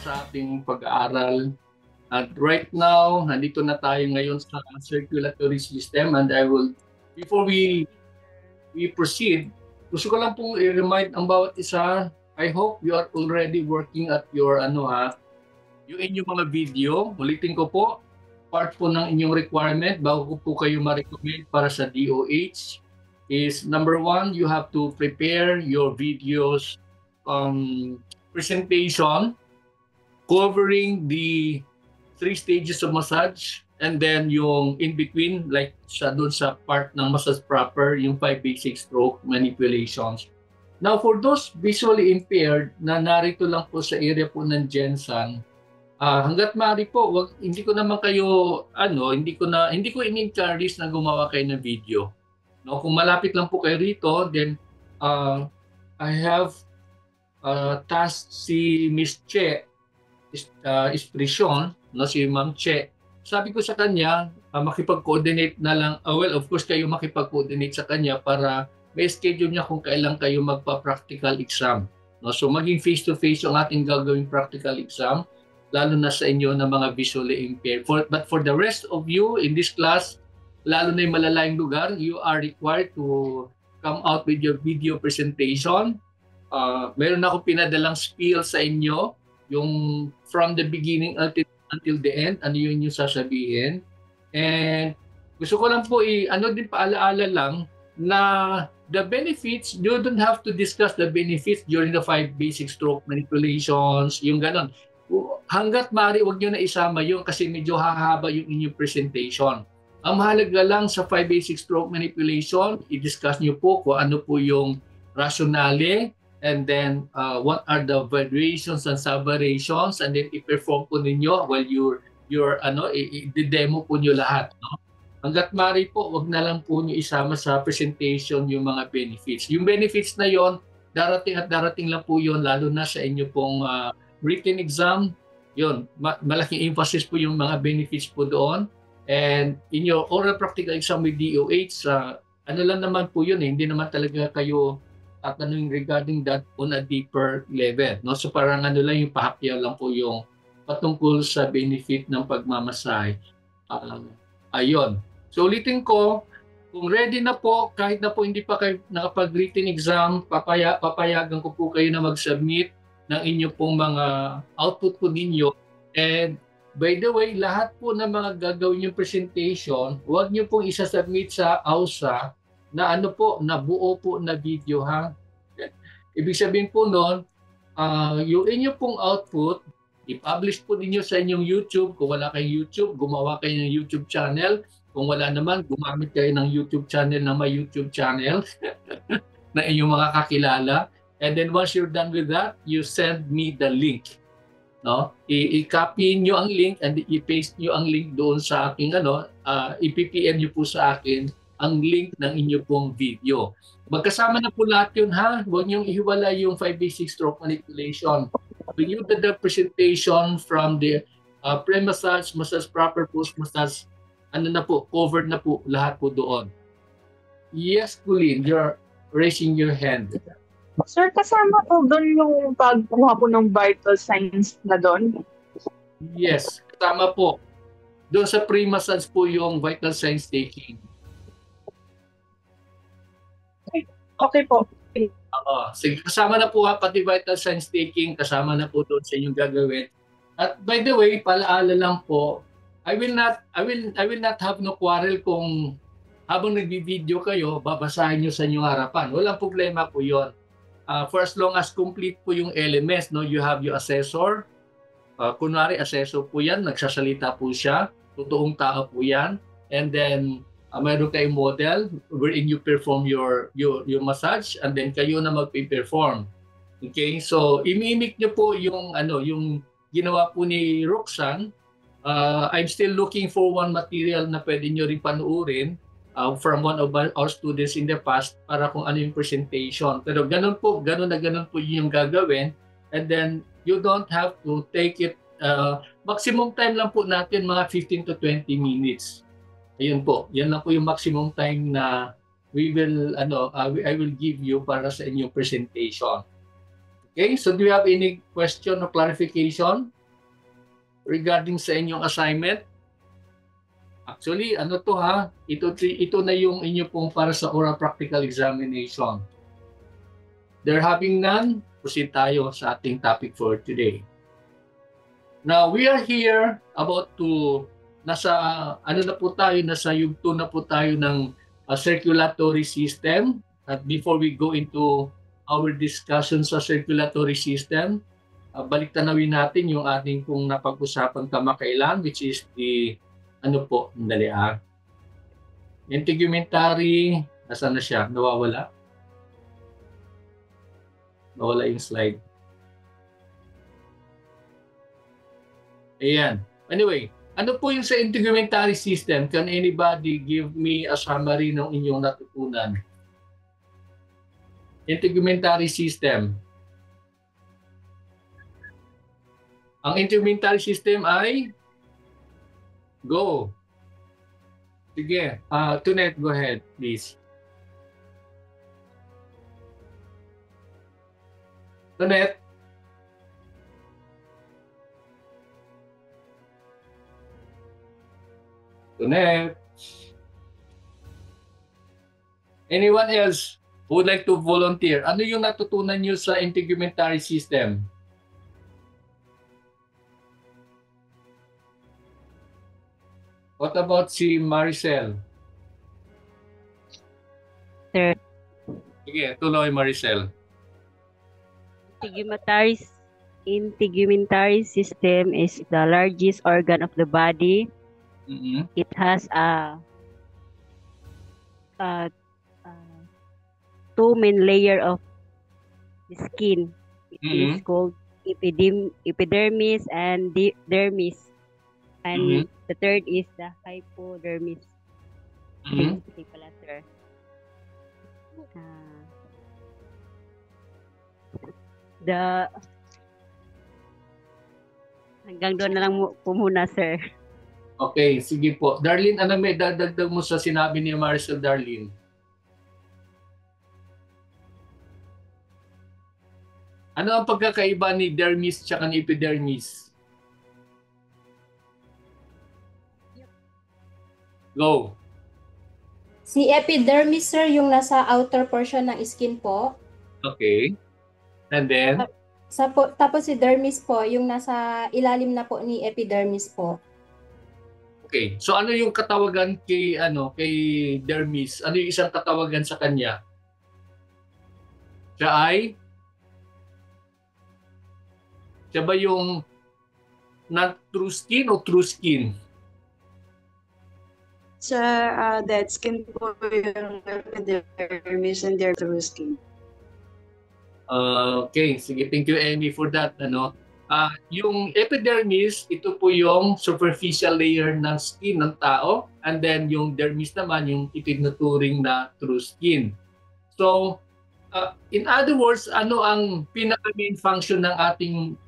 sa ating pag-aaral. At right now, nandito na tayo ngayon sa circulatory system, and before we proceed, gusto ko lang pong i-remind ang bawat isa. I hope you are already working at your yung inyong mga video. Ulitin ko po, part po ng inyong requirement bago po kayo ma-recommend para sa DOH is number 1, you have to prepare your videos presentation covering the 3 stages of massage, and then yung in between, like doon sa part ng massage proper, yung 5 basic stroke manipulations. Now, for those visually impaired na narito lang po sa area po ng Gensan, hanggat maaari po, hindi ko naman kayo, hindi ko in-encourage na gumawa kayo ng video. No? Kung malapit lang po kayo rito, then I have tasked si Miss Che Espresyon, no, si Ma'am Che. Sabi ko sa kanya, makipag-coordinate na lang. Well, of course, kayo makipag-coordinate sa kanya para may schedule niya kung kailan kayo magpa-practical exam. No? So, maging face-to-face yung ating gagawing practical exam, lalo na sa inyo na mga visually impaired. But for the rest of you in this class, lalo na yung malalayang lugar, you are required to come out with your video presentation. Meron akong pinadalang spiel sa inyo, yung from the beginning until the end, ano yun yung sasabihin. And gusto ko lang po paalaala lang na the benefits, you don't have to discuss the benefits during the 5 basic stroke manipulations, yung ganon. Hanggat maaari, huwag nyo na isama yun kasi medyo hahaba yung inyong presentation. Ang mahalaga lang sa 5 basic stroke manipulation, i-discuss nyo po kung ano po yung rationale, and then what are the variations and sub-variations, and then i-perform po ninyo while i-demo po nyo lahat. No? Hanggat maaari po, wag na lang po nyo isama sa presentation yung mga benefits. Yung benefits na yon, darating at darating lang po yon, lalo na sa inyo pong written exam. Yun, malaking emphasis po yung mga benefits po doon. And in your oral practical exam with DOH, ano lang naman po yun, hindi naman talaga kayo tatanungin regarding that on a deeper level. No? So parang lang yung pahapyaw lang po yung patungkol sa benefit ng pagmamasahe. Ayun. So ulitin ko, kung ready na po, kahit na po hindi pa kayo nakapag-written exam, papayagan ko po kayo na mag-submit ng inyo pong mga output po ninyo. And by the way, lahat po ng mga gagawin yung presentation, huwag nyo pong isasubmit sa AUSA na na buo po na video, ha? Ibig sabihin po noon, yung inyo pong output, i-publish po ninyo sa inyong YouTube. Kung wala kayong YouTube, gumawa kayo ng YouTube channel. Kung wala naman, gumamit kayo ng YouTube channel na may YouTube channel na inyong mga kakilala. And then once you're done with that, you send me the link. No? I-copy nyo ang link and i-paste nyo ang link doon sa aking i-PPM nyo po sa akin ang link ng inyo pong video. Magkasama na po lahat yun, ha? Huwag niyong ihiwala yung 5 basic stroke manipulation. When you get the presentation from the pre-massage, massage proper, post-massage, covered na po lahat po doon. Yes, Colleen, you're raising your hand. Sir, kasama po doon yung pagkuha po ng vital signs na doon? Yes, kasama po. Doon sa pre-massage po yung vital signs taking. Okay po. Sige, kasama na po pati vital signs taking, kasama na po doon sa inyong gagawin. At by the way, palaala lang po, I will not have no quarrel kung habang nagbi-video kayo, babasahin nyo sa inyong harapan. Walang problema po 'yon. For as long as complete po yung elements, no, you have your assessor. Kunwari assessor po 'yan, nagsasalita po siya, totoong tao po 'yan. And then mayroon kayong model wherein you perform your massage, and then kayo na magpe-perform. Okay? So imimik niyo po yung yung ginawa po ni Roxanne. I'm still looking for one material na pwede niyo rin panuorin from one of our students in the past para kung ano yung presentation. Pero ganun po yung gagawin, and then you don't have to take it, maximum time lang po natin mga 15 to 20 minutes. Ayun po, yan lang po yung maximum time na I will give you para sa inyong presentation. Okay, so do you have any question or clarification regarding sa inyong assignment? Actually, ano to ha? Ito na yung inyo pong para sa oral practical examination. They're having none, proceed tayo sa ating topic for today. Now, we are here about to, nasa yugto na po tayo ng circulatory system. At before we go into our discussion sa circulatory system, balik tanawin natin yung ating pong napag-usapan kamakailan, which is the, integumentary, nasaan na siya? Nawawala? Nawala yung slide. Ayan. Anyway, ano po yung sa integumentary system? Can anybody give me a summary ng inyong natutunan? Integumentary system. Ang integumentary system ay go. Sige. Tunet, go ahead, please. Tunet. Tunet. Anyone else who would like to volunteer? Ano yung natutunan nyo sa integumentary system? What about si Maricel? Sir, Sige, tuloy Maricel. integumentary system is the largest organ of the body. Mm-hmm. It has a two main layer of the skin. It is called epidermis and dermis. And the third is the hypodermis. Sige pala, sir. Hanggang doon na lang po muna, sir. Okay, sige po. Darlene, ano may dadagdag mo sa sinabi ni Maricel, Darlene? Ano ang pagkakaiba ni dermis at ni epidermis? Go. Si epidermis, sir, yung nasa outer portion ng skin po. Okay. And then? Tapos si dermis po, yung nasa ilalim na po ni epidermis po. Okay. So ano yung katawagan kay dermis? Ano yung isang katawagan sa kanya? Siya ba yung not true skin o true skin? Sa dead skin po yung epidermis and their true skin. Okay, sige, thank you Amy for that. Yung epidermis, ito po yung superficial layer ng skin ng tao, and then yung dermis naman yung itinuturing na true skin. So, in other words, ano ang pinaka-main function ng ating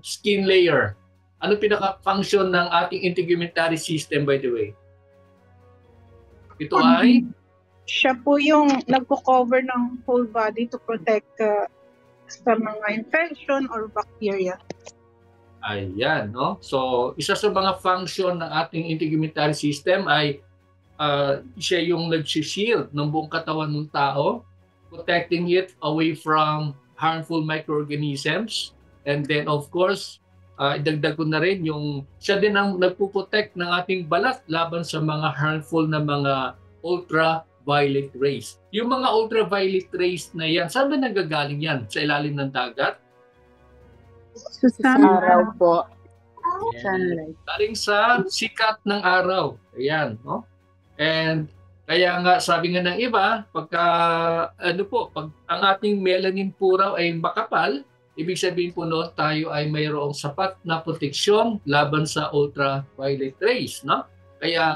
skin layer? Ano pinaka-function ng ating integumentary system, by the way? Ito ay? Siya po yung nagko-cover ng whole body to protect sa mga infection or bacteria. Ayan, no? So, isa sa mga function ng ating integumentary system ay siya yung nag-shield ng buong katawan ng tao, protecting it away from harmful microorganisms. And then, of course, idagdag ko na rin yung siya din ang nagpo-protect ng ating balat laban sa mga harmful na mga ultraviolet rays. Yung mga ultraviolet rays na yan, saan ba nanggagaling yan? Sa ilalim ng dagat? Sa araw po. Sunlight. Galing sa sikat ng araw. Ayan, no? And kaya nga sabi nga ng iba, pag ang ating melanin po raw ay makapal, ibig sabihin po noon tayo ay mayroong sapat na proteksyon laban sa ultraviolet rays, no? Kaya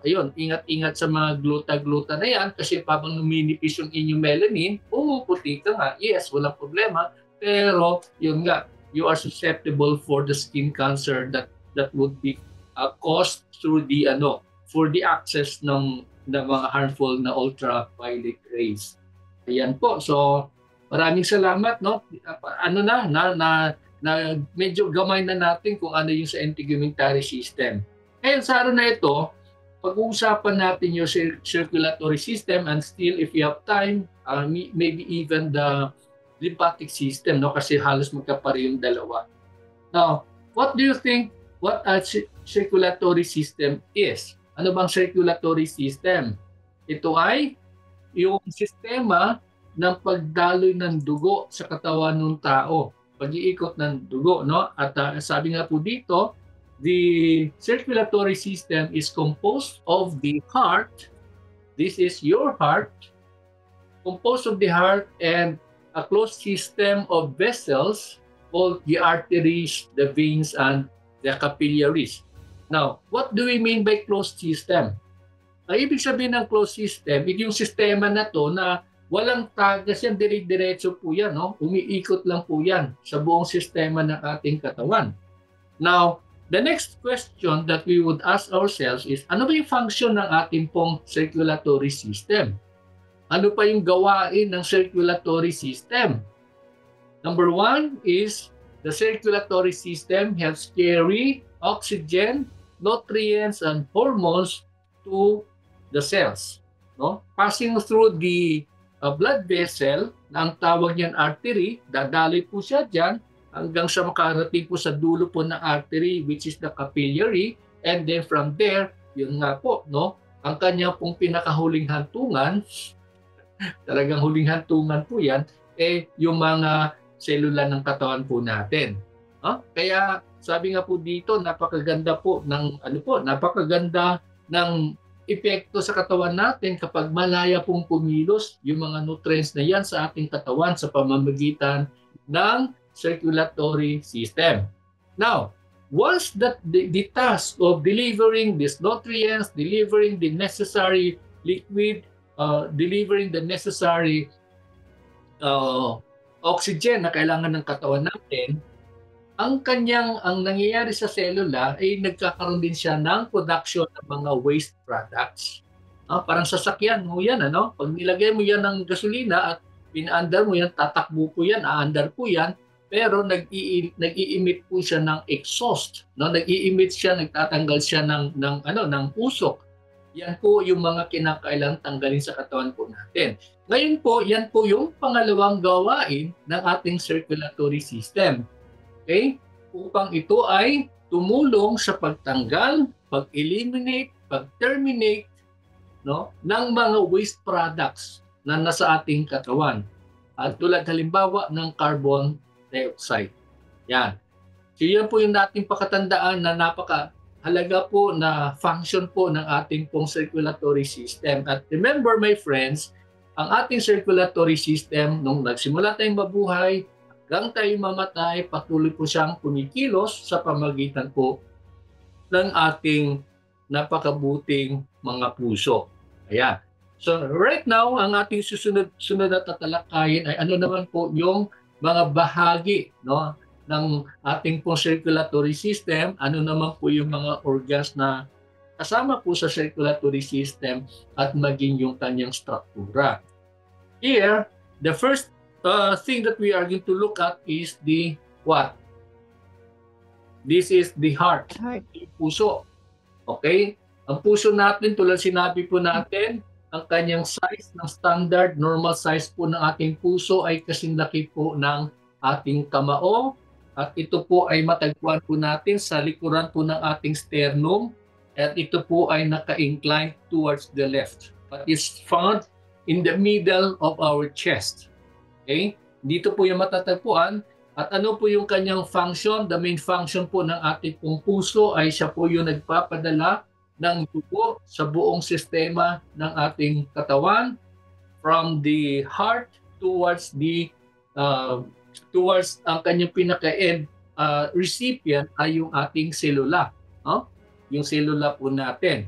ayun, ingat-ingat sa mga gluta-gluta na yan kasi habang numinipis yung inyong melanin, pumuputi ka nga. Yes, walang problema. Pero yun nga, you are susceptible for the skin cancer that would be caused through the for the access ng ng mga harmful na ultraviolet rays. Ayan po. So, maraming salamat, no? Ano na medyo gamay na natin kung ano yung sa integumentary system. Ngayon, sa araw na ito, pag-uusapan natin yung circulatory system, and still, if you have time, maybe even the lymphatic system, no? Kasi halos magkapare yung dalawa. Now, what do you think what a circulatory system is? Ano bang circulatory system? Ito ay yung sistema ng pagdaloy ng dugo sa katawan ng tao, pag-iikot ng dugo, no? At sabi nga po dito, the circulatory system is composed of the heart. This is your heart, composed of the heart and a closed system of vessels called the arteries, the veins, and the capillaries. Now, what do we mean by closed system? Ang ibig sabihin ng closed system, yung sistema na to na walang tagas yan, dire-diretso po yan, no? Umiikot lang po yan sa buong sistema ng ating katawan. Now, the next question that we would ask ourselves is, ano ba yung function ng ating pong circulatory system? Ano pa yung gawain ng circulatory system? Number one is the circulatory system helps carry oxygen, nutrients, and hormones to the cells. No? Passing through the blood vessel, na ang tawag niyan artery, dadaloy po siya dyan hanggang sa makarating po sa dulo po ng artery, which is the capillary, and then from there, yun nga po, no? Ang kanya pong pinakahuling hantungan, talagang huling hantungan po yan, yung mga selula ng katawan po natin. Kaya sabi nga po dito, napakaganda po ng napakaganda ng epekto sa katawan natin kapag malaya pong pumilos yung mga nutrients na yan sa ating katawan sa pamamagitan ng circulatory system. Now, once that the task of delivering these nutrients, delivering the necessary liquid, delivering the necessary oxygen na kailangan ng katawan natin, ang nangyayari sa selula ay nagkakaroon din siya ng production ng mga waste products. Parang sasakyan mo yan, ano? Pag nilagay mo yan ng gasolina at pinaandar mo yan, tatakbo po yan, aandar po yan, pero nag-i-emit po siya ng exhaust, no? Nag-i-emit siya, nagtatanggal siya ng usok. Yan po yung mga kinakailangang tanggalin sa katawan po natin. Ngayon po, yan po yung pangalawang gawain ng ating circulatory system. Okay? Upang ito ay tumulong sa pagtanggal, pag-eliminate, pag-terminate, no, ng mga waste products na nasa ating katawan. At tulad halimbawa ng carbon dioxide. Yan. So yan po yung nating pakatandaan na napakahalaga po na function po ng ating pong circulatory system. At remember my friends, ang ating circulatory system, nung nagsimula tayong mabuhay, hanggang tayo mamatay, patuloy po siyang kumikilos sa pamagitan po ng ating napakabuting mga puso. Ayan. So right now, ang ating susunod na tatalakayin ay ano naman po yung mga bahagi, no, ng ating pong circulatory system, ano naman po yung mga organs na kasama po sa circulatory system at maging yung kanyang struktura. Here, the first thing that we are going to look at is the what? This is the heart. Yung puso. Okay? Ang puso natin, tulad sinabi po natin, ang kanyang size ng standard, normal size po ng ating puso ay kasing laki po ng ating kamao. At ito po ay matagpuan po natin sa likuran po ng ating sternum. At ito po ay naka-incline towards the left. But it's found in the middle of our chest. Okay? Dito po yung matatagpuan. At ano po yung kanyang function? The main function po ng ating pong puso ay siya po yung nagpapadala ng dugo sa buong sistema ng ating katawan from the heart towards ang kanyang pinaka-end recipient ay yung ating selula. Yung selula po natin.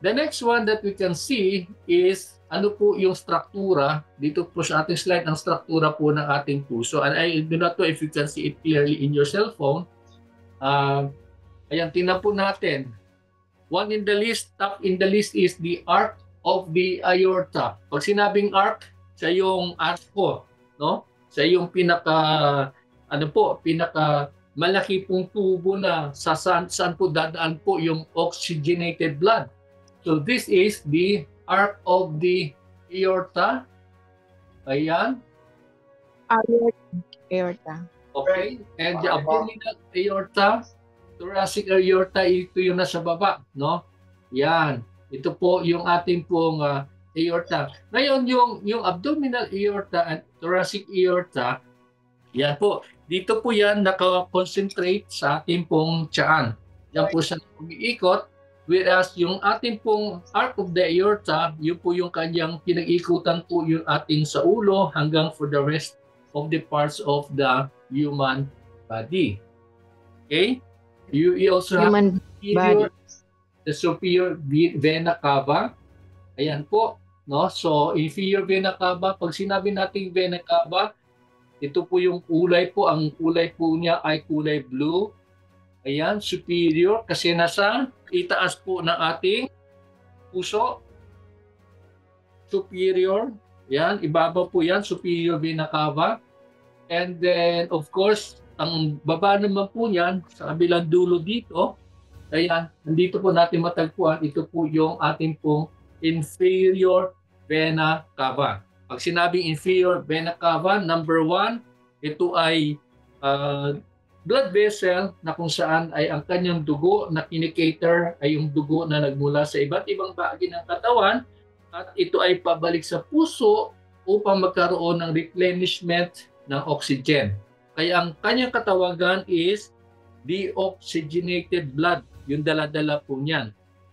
The next one that we can see is ano po yung struktura, dito po sa ating slide, ang struktura po ng ating puso. And I do not know if you can see it clearly in your cell phone. Ayan, tingnan po natin. One in the list, top in the list is the arc of the aorta. Pag sinabing arc, siya yung arco, no? Siya yung pinaka malaki pong tubo na saan po dadaan po yung oxygenated blood. So this is the arc of the aorta. Ayan. Aorta. Okay. And the abdominal aorta, thoracic aorta, ito yung nasa baba, no? Yan. Ito po yung ating pong aorta. Ngayon, yung abdominal aorta at thoracic aorta, yan po. Dito po yan nakakonsentrate sa ating pong tiyan. Yan po siya umiikot. Whereas yung ating pong arc of the aorta, yun po yung kanyang pinag-ikutan po yung ating sa ulo hanggang for the rest of the parts of the human body. Okay? You also have the superior vena cava. Ayan po. No? So, inferior vena cava, pag sinabi nating vena cava, ito po yung kulay po. Ang kulay po niya ay kulay blue. Ayan, superior kasi nasa itaas po ng ating puso. Superior. Yan, ibaba po yan, superior vena cava. And then, of course, ang baba naman po niyan, sa kabilang dulo dito, ayan, nandito po natin matagpuan, ito po yung ating pong inferior vena cava. Pag sinabing inferior vena cava, number 1, ito ay blood vessel na kung saan ay ang kanyang dugo na kinikater ay yung dugo na nagmula sa iba't ibang bahagi ng katawan at ito ay pabalik sa puso upang magkaroon ng replenishment ng oxygen. Kaya ang kanyang katawagan is deoxygenated blood. Yung dala-dala po niyan.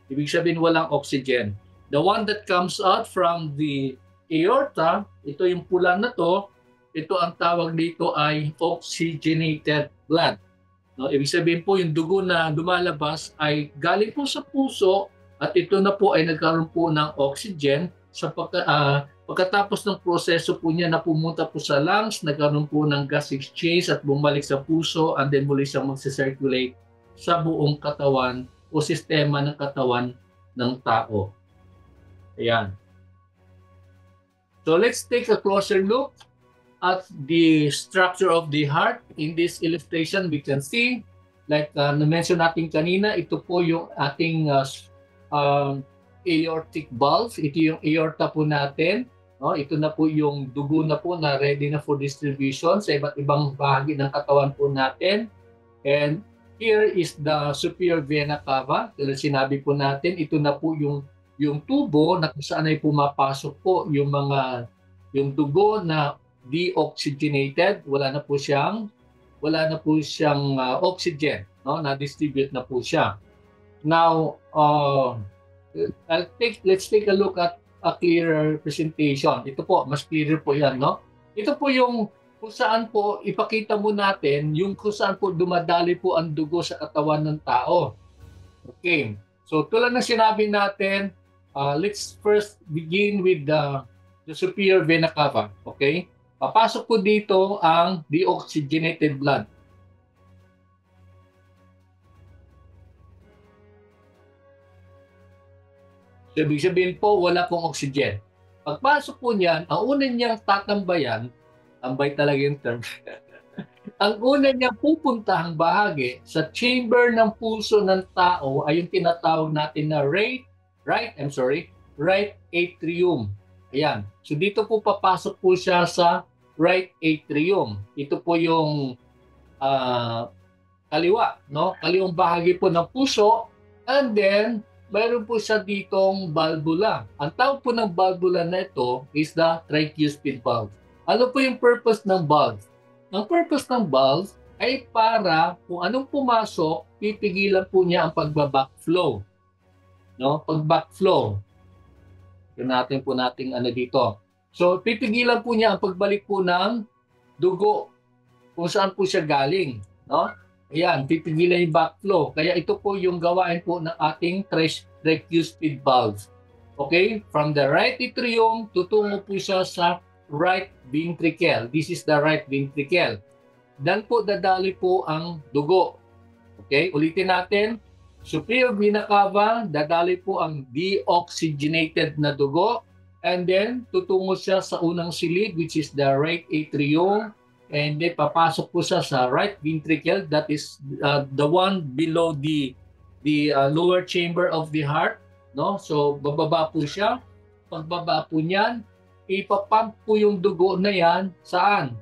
Ibig sabihin walang oxygen. The one that comes out from the aorta, ito yung pula na to, ito ang tawag dito ay oxygenated blood. No, ibig sabihin po yung dugo na lumalabas ay galing po sa puso at ito na po ay nagkaroon po ng oxygen sa pagkatapos ng proseso po niya na pumunta po sa lungs, nagkaroon po ng gas exchange at bumalik sa puso and then muli siyang mag-circulate sa buong katawan o sistema ng katawan ng tao. Ayan. So let's take a closer look at the structure of the heart. In this illustration, we can see, like na-mention natin kanina, ito po yung ating aortic valve. Ito yung aorta po natin. No? Ito na po yung dugo na po na ready na for distribution sa iba't ibang bahagi ng katawan po natin. And here is the superior vena cava. Kaya sinabi po natin, ito na po yung tubo na kung saan ay pumapasok po yung dugo na deoxygenated, wala na po siyang oxygen, no? Na-distribute na po siya. Now, let's take a look at a clearer presentation. Ito po, mas clearer po yan, no? Ito po yung kung saan po ipakita mo natin yung kung saan po dumadali po ang dugo sa katawan ng tao. Okay. So, tulad ng sinabi natin, let's first begin with the superior vena cava. Okay? Papasok po dito ang deoxygenated blood. So, ibig sabihin po, wala pong oxygen. Pagpasok po niyan, ang una niyang tatambayan, tambay talaga yung term, ang una niyang pupuntahang bahagi sa chamber ng puso ng tao ay yung tinatawag natin na right atrium. Ayan. So, dito po papasok po siya sa right atrium. Ito po yung kaliwa, no? Kaliwang bahagi po ng puso. And then, mayroon po siya ditong valvula. Ang tawag po ng valvula na ito is the tricuspid valve. Ano po yung purpose ng valve? Ang purpose ng valve ay para kung anong pumasok, pipigilan po niya ang pagba-backflow. No? Pag-backflow. Yun natin po nating dito. So, pipigilan po niya ang pagbalik po ng dugo kung saan po siya galing. No? Ayan, pipigilan yung backflow. Kaya ito po yung gawain po ng ating tricuspid valve. Okay? From the right atrium, tutungo po siya sa right ventricle. This is the right ventricle. Dan po dadali po ang dugo. Okay? Ulitin natin. superior vena cava, dadali po ang deoxygenated na dugo, and then tutungo siya sa unang silid, which is the right atrium, and then papasok po siya sa right ventricle, that is the one below the lower chamber of the heart, no? So bababa po siya. Pagbaba po niyan, ipapump po yung dugo na yan saan?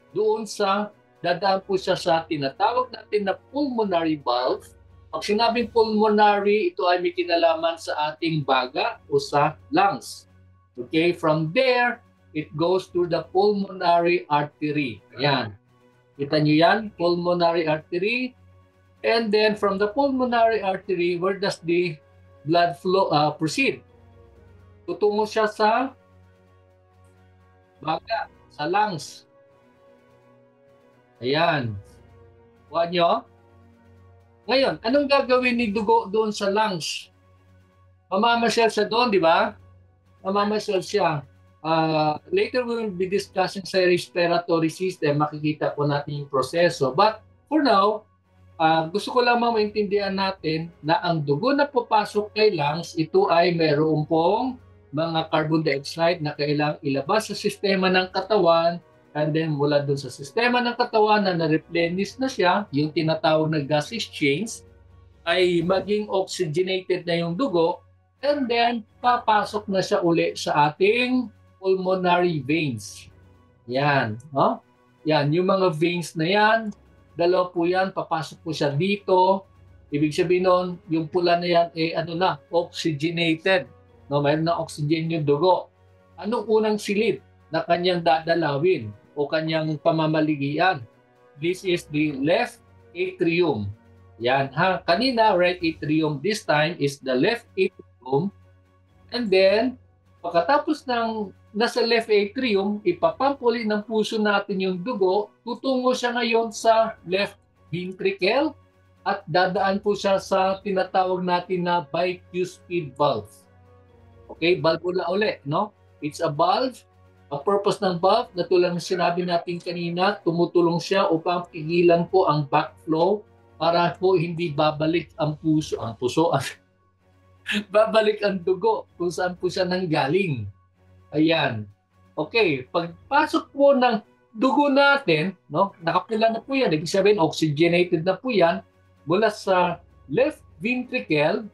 Doon sa dadaan po siya sa tinatawag natin na pulmonary valve. Pag sinabing pulmonary, ito ay may kinalaman sa ating baga o sa lungs. Okay, from there, it goes to the pulmonary artery. Ayan. Kita nyo yan, pulmonary artery. And then from the pulmonary artery, where does the blood flow proceed? Tutungo siya sa baga, sa lungs. Ayan. Kuha nyo. Ngayon, anong gagawin ni dugo doon sa lungs? Mamamasyal siya doon, di ba? Mamamasyal siya. Later we will be discussing sa respiratory system. Makikita po natin yung proseso. But for now, gusto ko lang maintindihan natin na ang dugo na papasok kay lungs, ito ay mayroon pong mga carbon dioxide na kailangang ilabas sa sistema ng katawan. And then mula dun sa sistema ng katawan na na-replenish na siya, yung tinatawag na gas exchange, ay maging oxygenated na yung dugo, and then papasok na siya uli sa ating pulmonary veins. Yan. No? Yan, yung mga veins na yan, dalawa po yan, papasok po siya dito. Ibig sabihin nun, yung pula na yan, oxygenated. No? Mayroon na oxygen yung dugo. Anong unang silid na kanyang dadalawin o kanyang pamamaligian? This is the left atrium. Yan ha. Kanina, right atrium. This time is the left atrium. And then, pagkatapos ng nasa left atrium, ipapampuli ng puso natin yung dugo, tutungo siya ngayon sa left ventricle at dadaan po siya sa tinatawag natin na bicuspid valve. Okay, valvula uli, no? It's a valve. Ang purpose ng valve, na tulad ng sinabi natin kanina, tumutulong siya upang pigilan po ang backflow para po hindi babalik ang puso, babalik ang dugo kung saan po siya nanggaling. Ayan. Okay, pagpasok po ng dugo natin, no, nakapula na po yan, ibig sabihin oxygenated na po yan, mula sa left ventricle,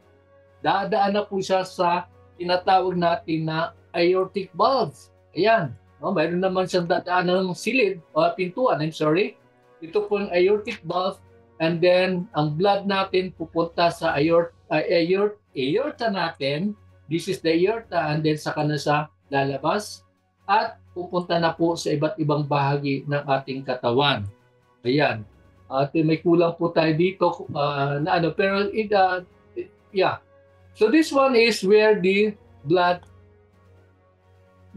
dadaan na po siya sa tinatawag natin na aortic valve. Ayan. No, mayroon naman siyang dadaan ng silid o pintuan, Ito po yung aortic valve, and then ang blood natin pupunta sa aorta natin. This is the aorta, and then saka na sa lalabas at pupunta na po sa iba't ibang bahagi ng ating katawan. Ayan. At may kulang po tayo dito na ano, pero yeah. So this one is where the blood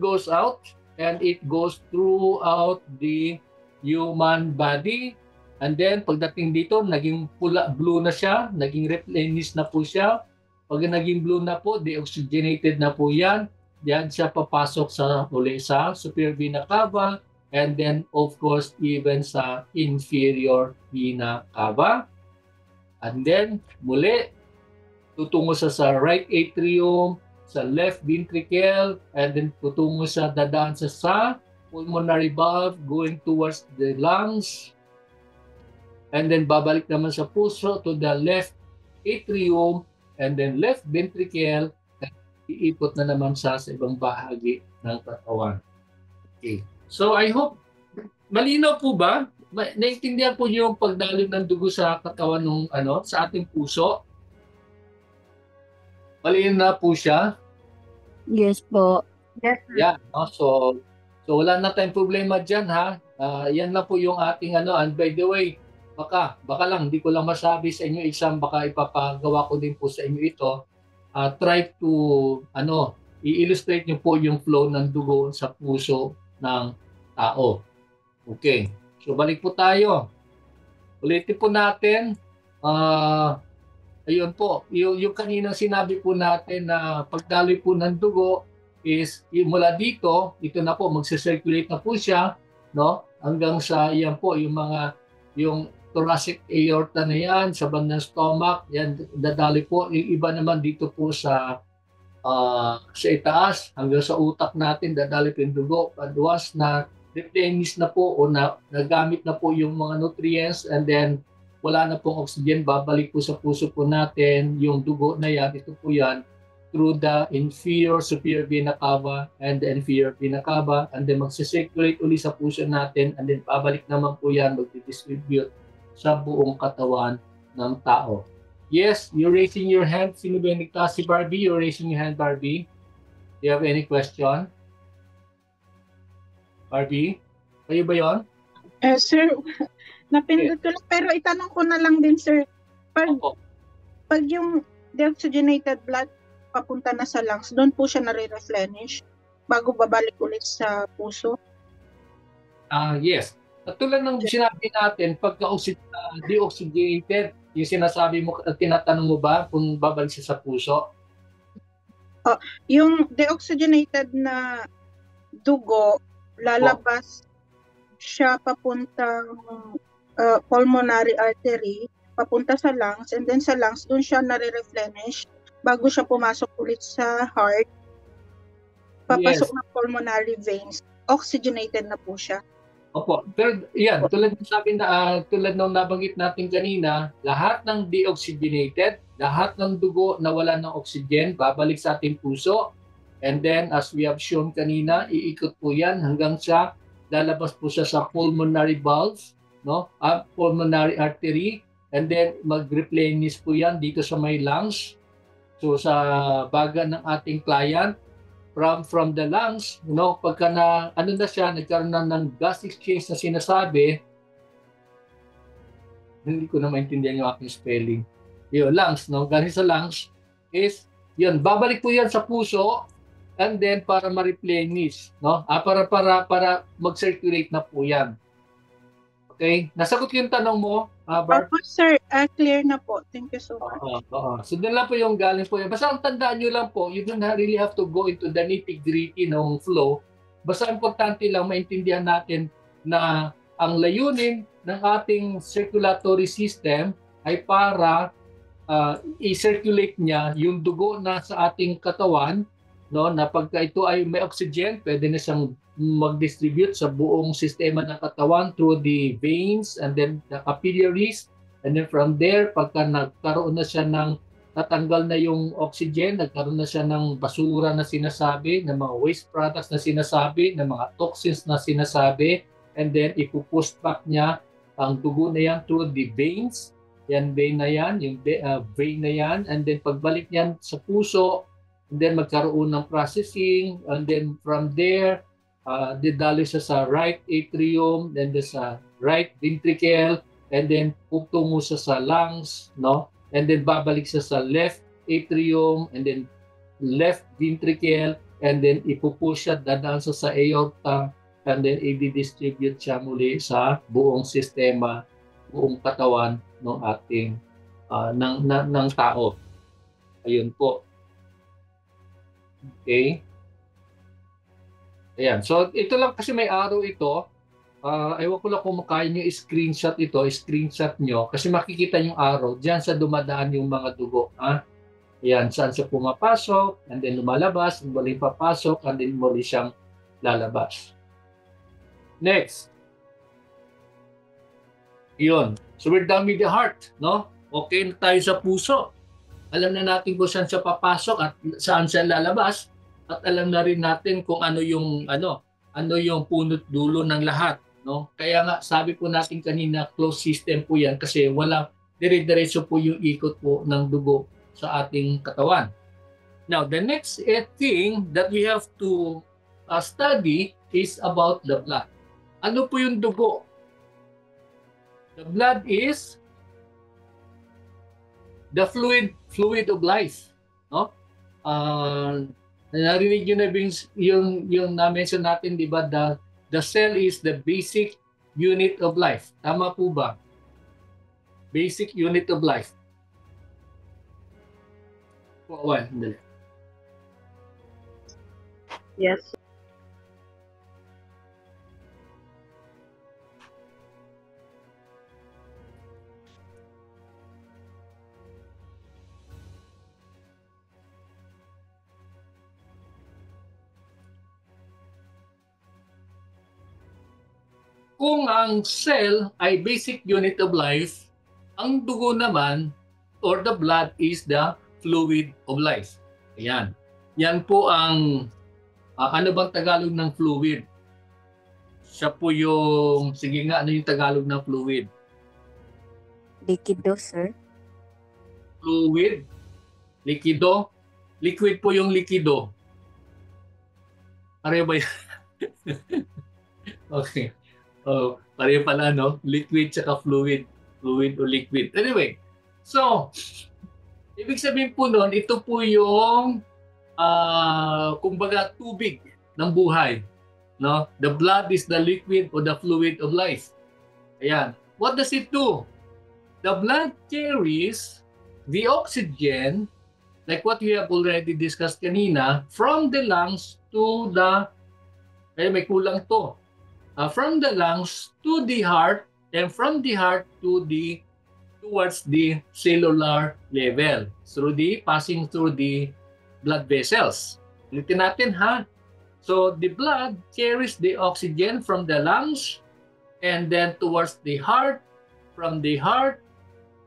goes out, and it goes throughout the human body. And then pagdating dito, naging blue na siya, naging replenished na po siya. Pag naging blue na po, deoxygenated na po yan. Yan siya papasok sa uli sa superior vena cava, and then of course even sa inferior vena cava. And then muli, tutungo siya sa right atrium, sa left ventricle, and then tutungo siya, dadaan siya sa pulmonary valve going towards the lungs, and then babalik naman sa puso to the left atrium, and then left ventricle, and iikot na naman siya sa ibang bahagi ng katawan. Okay. So I hope, malinaw po ba? Naintindihan po niyo yung pagdaloy ng dugo sa katawan ng sa ating puso? Malinaw na po siya? Yes po. Yes, sir. Yeah, no? So wala na tayong problema diyan, ha. Yan na po yung ating and by the way, baka lang hindi ko lang masabi sa inyo exam, baka ipapagawa ko din po sa inyo ito. Try to i-illustrate niyo po yung flow ng dugo sa puso ng tao. Okay. So balik po tayo. Ulitin po natin. Ayun po, yung kaninang sinabi po natin na pagdaloy po ng dugo is mula dito, ito na po, magse-circulate na po siya, no? Hanggang sa yan po, yung thoracic aorta na yan, sa bandang stomach, yan dadali po. Yung iba naman dito po sa itaas hanggang sa utak natin, dadali po yung dugo. Once na replenish na po o nagamit na po yung mga nutrients and then wala na pong oxygen, babalik po sa puso po natin yung dugo na yan. Ito po yan through the inferior superior vena cava and the inferior vena cava, and then magsisirculate uli sa puso natin, and then babalik naman po yan, magdidistribute sa buong katawan ng tao. Yes, you're raising your hand. Sino ba yung nagtaas? Si Barbie, you're raising your hand, Barbie. Do you have any question? Barbie? Kayo ba yon? Sir, napindot ko lang. Pero itanong ko na lang din, sir. Opo. Pag yung deoxygenated blood papunta na sa lungs, doon po siya nare-replenish bago babalik ulit sa puso? Yes. At tulad ng sinabi natin, pagka deoxygenated, yung sinasabi mo, tinatanong mo ba kung babalik siya sa puso? Yung deoxygenated na dugo, lalabas siya papuntang pulmonary artery, papunta sa lungs, and then sa lungs, doon siya nare-replenish bago siya pumasok ulit sa heart, papasok Yes. ng pulmonary veins, oxygenated na po siya. Opo. Pero yan, tulad ng sabi na, tulad ng nabanggit natin kanina, lahat ng deoxygenated, lahat ng dugo na wala ng oxygen, babalik sa ating puso. And then, as we have shown kanina, iikot po yan hanggang sa lalabas po siya sa pulmonary valves, no? Pulmonary artery, and then mag-replenish po yan dito sa may lungs. So sa baga ng ating client, from the lungs, pagka nagkaroon na ng gas exchange na sinasabi, hindi ko na maintindihan yung aking spelling. Yung lungs, galing sa lungs is, yun, babalik po yan sa puso, and then para ma-replenish, para mag-circulate na po yan. Okay? Nasagot ko yung tanong mo, Barb? Opo, sir, clear na po. Thank you so much. So doon lang po yung galing po yan. Basta ang tandaan nyo lang po, you don't really have to go into the nitty-gritty ng flow. Basta importante lang maintindihan natin na ang layunin ng ating circulatory system ay para i-circulate niya yung dugo na sa ating katawan, na pagka ito ay may oxygen, pwede na siyang mag-distribute sa buong sistema ng katawan through the veins and then the capillaries, and then from there, pagka nagkaroon na siya ng natanggal na yung oxygen, nagkaroon na siya ng basura na sinasabi, ng mga waste products na sinasabi, ng mga toxins na sinasabi, and then ipupush back niya ang dugo na yan through the veins, yan vein na yan, yung vein na yan, and then pagbalik niyan sa puso, and then magkaroon ng processing, and then from there, didali siya sa right atrium, then sa right ventricle, and then putungo siya sa lungs, and then babalik siya sa left atrium, and then left ventricle, and then ipupush siya, dadaan siya sa aorta, and then i-distribute siya muli sa buong sistema, buong katawan ng ating ng tao. Ayun po. Okay. Ayan. So, ito lang kasi may arrow ito. Ewan ko lang kung makaya nyo screenshot ito, screenshot nyo, kasi makikita yung arrow dyan sa dumadaan yung mga dugo. Ayan, saan siya pumapasok, and then lumalabas, and muli papasok, and then muli siyang lalabas. Next. Yun. So, we're done with the heart, Okay na tayo sa puso. Alam na natin kung saan siya papasok at saan siya lalabas. At alam na rin natin kung ano yung punot dulo ng lahat, Kaya nga sabi po natin kanina, closed system po 'yan kasi wala dire-diretso po yung ikot po ng dugo sa ating katawan. Now, the next thing that we have to study is about the blood. Ano po yung dugo? The blood is the fluid of life, narinig nyo na yung na-mention natin, di ba? The cell is the basic unit of life. Tama po ba? Basic unit of life. Yes. kung ang cell ay basic unit of life, ang dugo naman or the blood is the fluid of life. Ayan. Yan po ang ano bang Tagalog ng fluid? Siya po yung, sige nga, ano yung Tagalog ng fluid? Liquido, sir. Fluid, liquido, liquid po yung liquido. Pareho ba yan? Okay. Oh, pareho pala, no? Liquid tsaka fluid. Fluid o liquid. Anyway, so, ibig sabihin po nun, ito po yung, kumbaga, tubig ng buhay. No? The blood is the liquid or the fluid of life. Ayan. What does it do? The blood carries the oxygen, like what we have already discussed kanina, from the lungs to the, may kulang to, from the lungs to the heart, and from the heart to the, towards the cellular level, passing through the blood vessels. Ulitin natin ha. So the blood carries the oxygen from the lungs and then towards the heart. From the heart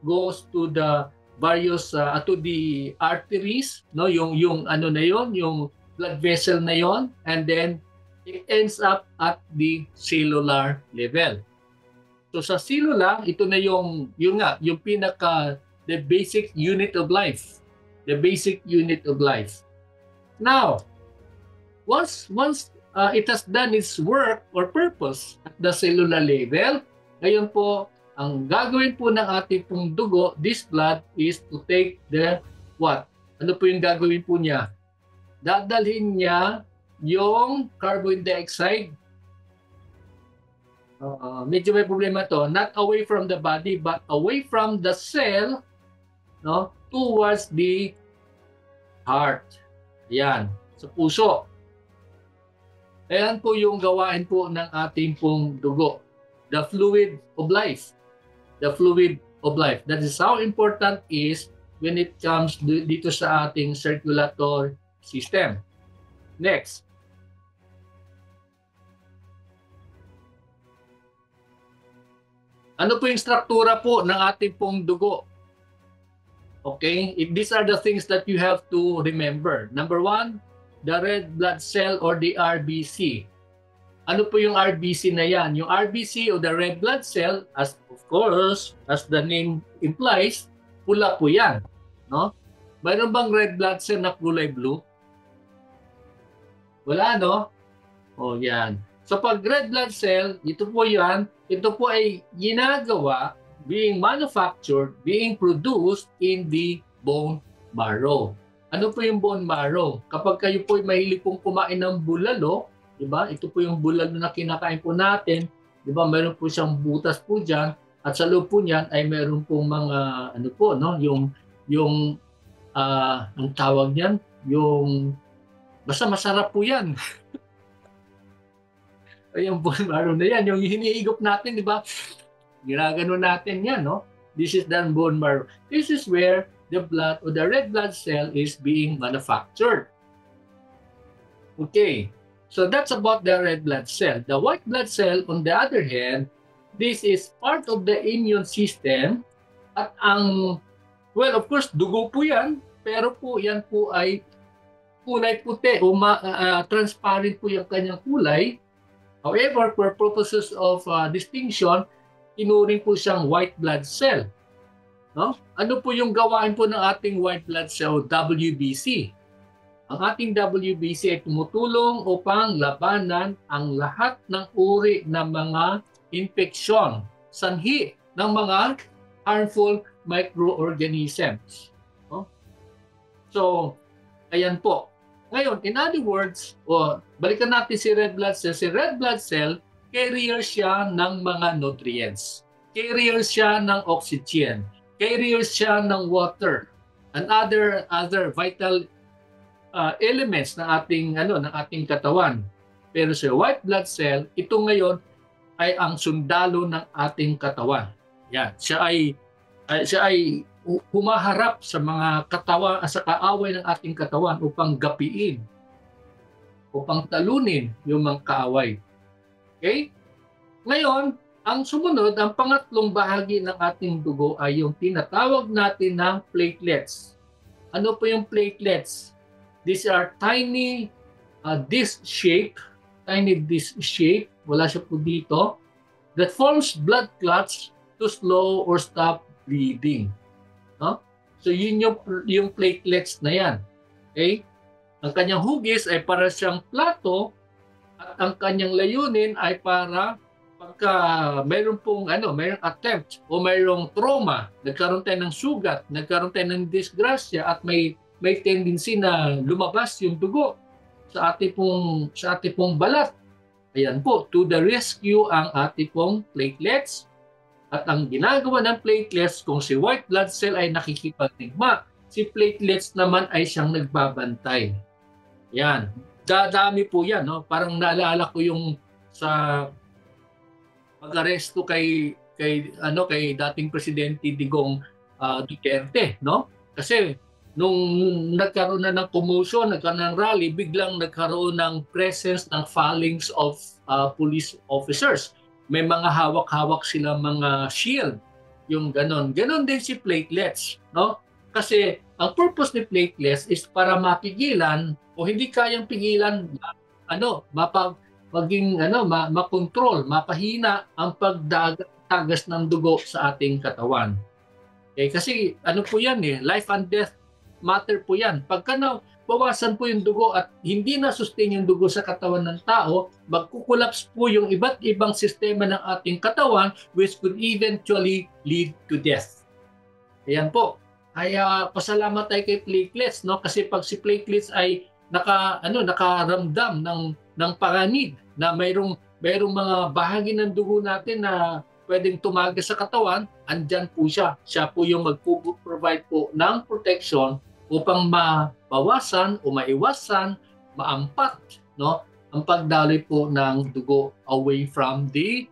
goes to the various to the arteries, no, yung ano na yon, yung blood vessel na yon, and then it ends up at the cellular level. So sa cellula, ito na yung pinaka, the basic unit of life. The basic unit of life. Now, once it has done its work or purpose at the cellular level, ngayon po, ang gagawin po ng ating pong dugo, this blood, is to take the what? Ano po yung gagawin po niya? Dadalhin niya yung carbon dioxide. Medyo may problema to. Not away from the body, but away from the cell, no, towards the heart. Ayan, sa puso. Ayan po yung gawain po ng ating pong dugo. The fluid of life. The fluid of life. That is how important is when it comes dito sa ating circulatory system. Next. Ano po yung struktura po ng ating pong dugo? Okay, these are the things that you have to remember. Number one, the red blood cell or the RBC. Ano po yung RBC na yan? Yung RBC o the red blood cell, as of course, as the name implies, pula po yan. No? Mayroon bang red blood cell na kulay blue? Wala, no? O, yan. So pag red blood cell, ito po yan, ito po ay ginagawa, being manufactured, being produced in the bone marrow. Ano po yung bone marrow? Kapag kayo po ay mahilig pong kumain ng bulalo, di ba? Ito po yung bulalo na kinakain po natin, di ba? Meron po siyang butas po diyan at sa loob po niyan ay meron pong mga ano po, no? Yung ang tawag niyan, yung basta masarap po 'yan. Yung bone marrow na yan, yung hiniigop natin, di ba? Ginagano natin yan, no? This is the bone marrow. This is where the blood or the red blood cell is being manufactured. Okay, so that's about the red blood cell. The white blood cell, on the other hand, this is part of the immune system at ang, well, of course, dugo po yan, pero po yan po ay kulay puti o transparent po yung kanyang kulay. However, for purposes of distinction, inuring po siyang white blood cell. No? Ano po yung gawain po ng ating white blood cell, WBC? Ang ating WBC ay tumutulong upang labanan ang lahat ng uri ng mga infeksyon, sanhi ng mga harmful microorganisms. No? So, ayan po. Ngayon, in other words, balikan natin si red blood cell. Si red blood cell, carrier siya ng mga nutrients. Carrier siya ng oxygen. Carrier siya ng water. And other vital elements ng ating katawan. Pero si white blood cell, ito ngayon ay ang sundalo ng ating katawan. Yan, siya ay humaharap sa mga katawan, sa kaaway ng ating katawan upang gapiin, upang talunin yung mga kaaway. Okay? Ngayon, ang sumunod, ang pangatlong bahagi ng ating dugo ay yung tinatawag natin ng platelets. Ano po yung platelets? These are tiny disc shape, wala siya po dito, that forms blood clots to slow or stop bleeding. No? So yun yung platelets na yan. Okay? Ang kanyang hugis ay para siyang plato at ang kanyang layunin ay para pagka mayroong attempt o mayroong trauma, nagkaroon tayo ng sugat, nagkaroon tayo ng disgrasya at may tendency na lumabas yung dugo sa ating pong balat. Ayan po, to the rescue ang ating pong platelets. At ang ginagawa ng platelets, kung si white blood cell ay nakikipagdigma, si platelets naman ay siyang nagbabantay. Yan. Dadami po yan. No? Parang naalala ko yung sa pag-aresto kay dating Presidente Digong Duterte. No? Kasi nung nagkaroon na ng commotion, nagkaroon ng rally, biglang nagkaroon ng presence ng filings of police officers. May mga hawak-hawak sila mga shield, yung ganon. Ganon din si platelets, no? Kasi ang purpose ni platelets is para mapigilan o hindi kayang pigilan makontrol, mapahina ang pagdagas ng dugo sa ating katawan. Okay, kasi ano po yan life and death matter po yan. Pagka bawasan po yung dugo at hindi na sustain yung dugo sa katawan ng tao, magkukulaps po yung iba't ibang sistema ng ating katawan which could eventually lead to death. Ayan po. Kaya pasalamat tayo kay platelets, no? Kasi pag si platelets ay nakaramdam ng panganib na mayroong mga bahagi ng dugo natin na pwedeng tumagas sa katawan, andyan po siya. Siya po yung mag-provide po ng protection upang mabawasan o maiwasan, maampat, no, ang pagdaloy po ng dugo away from the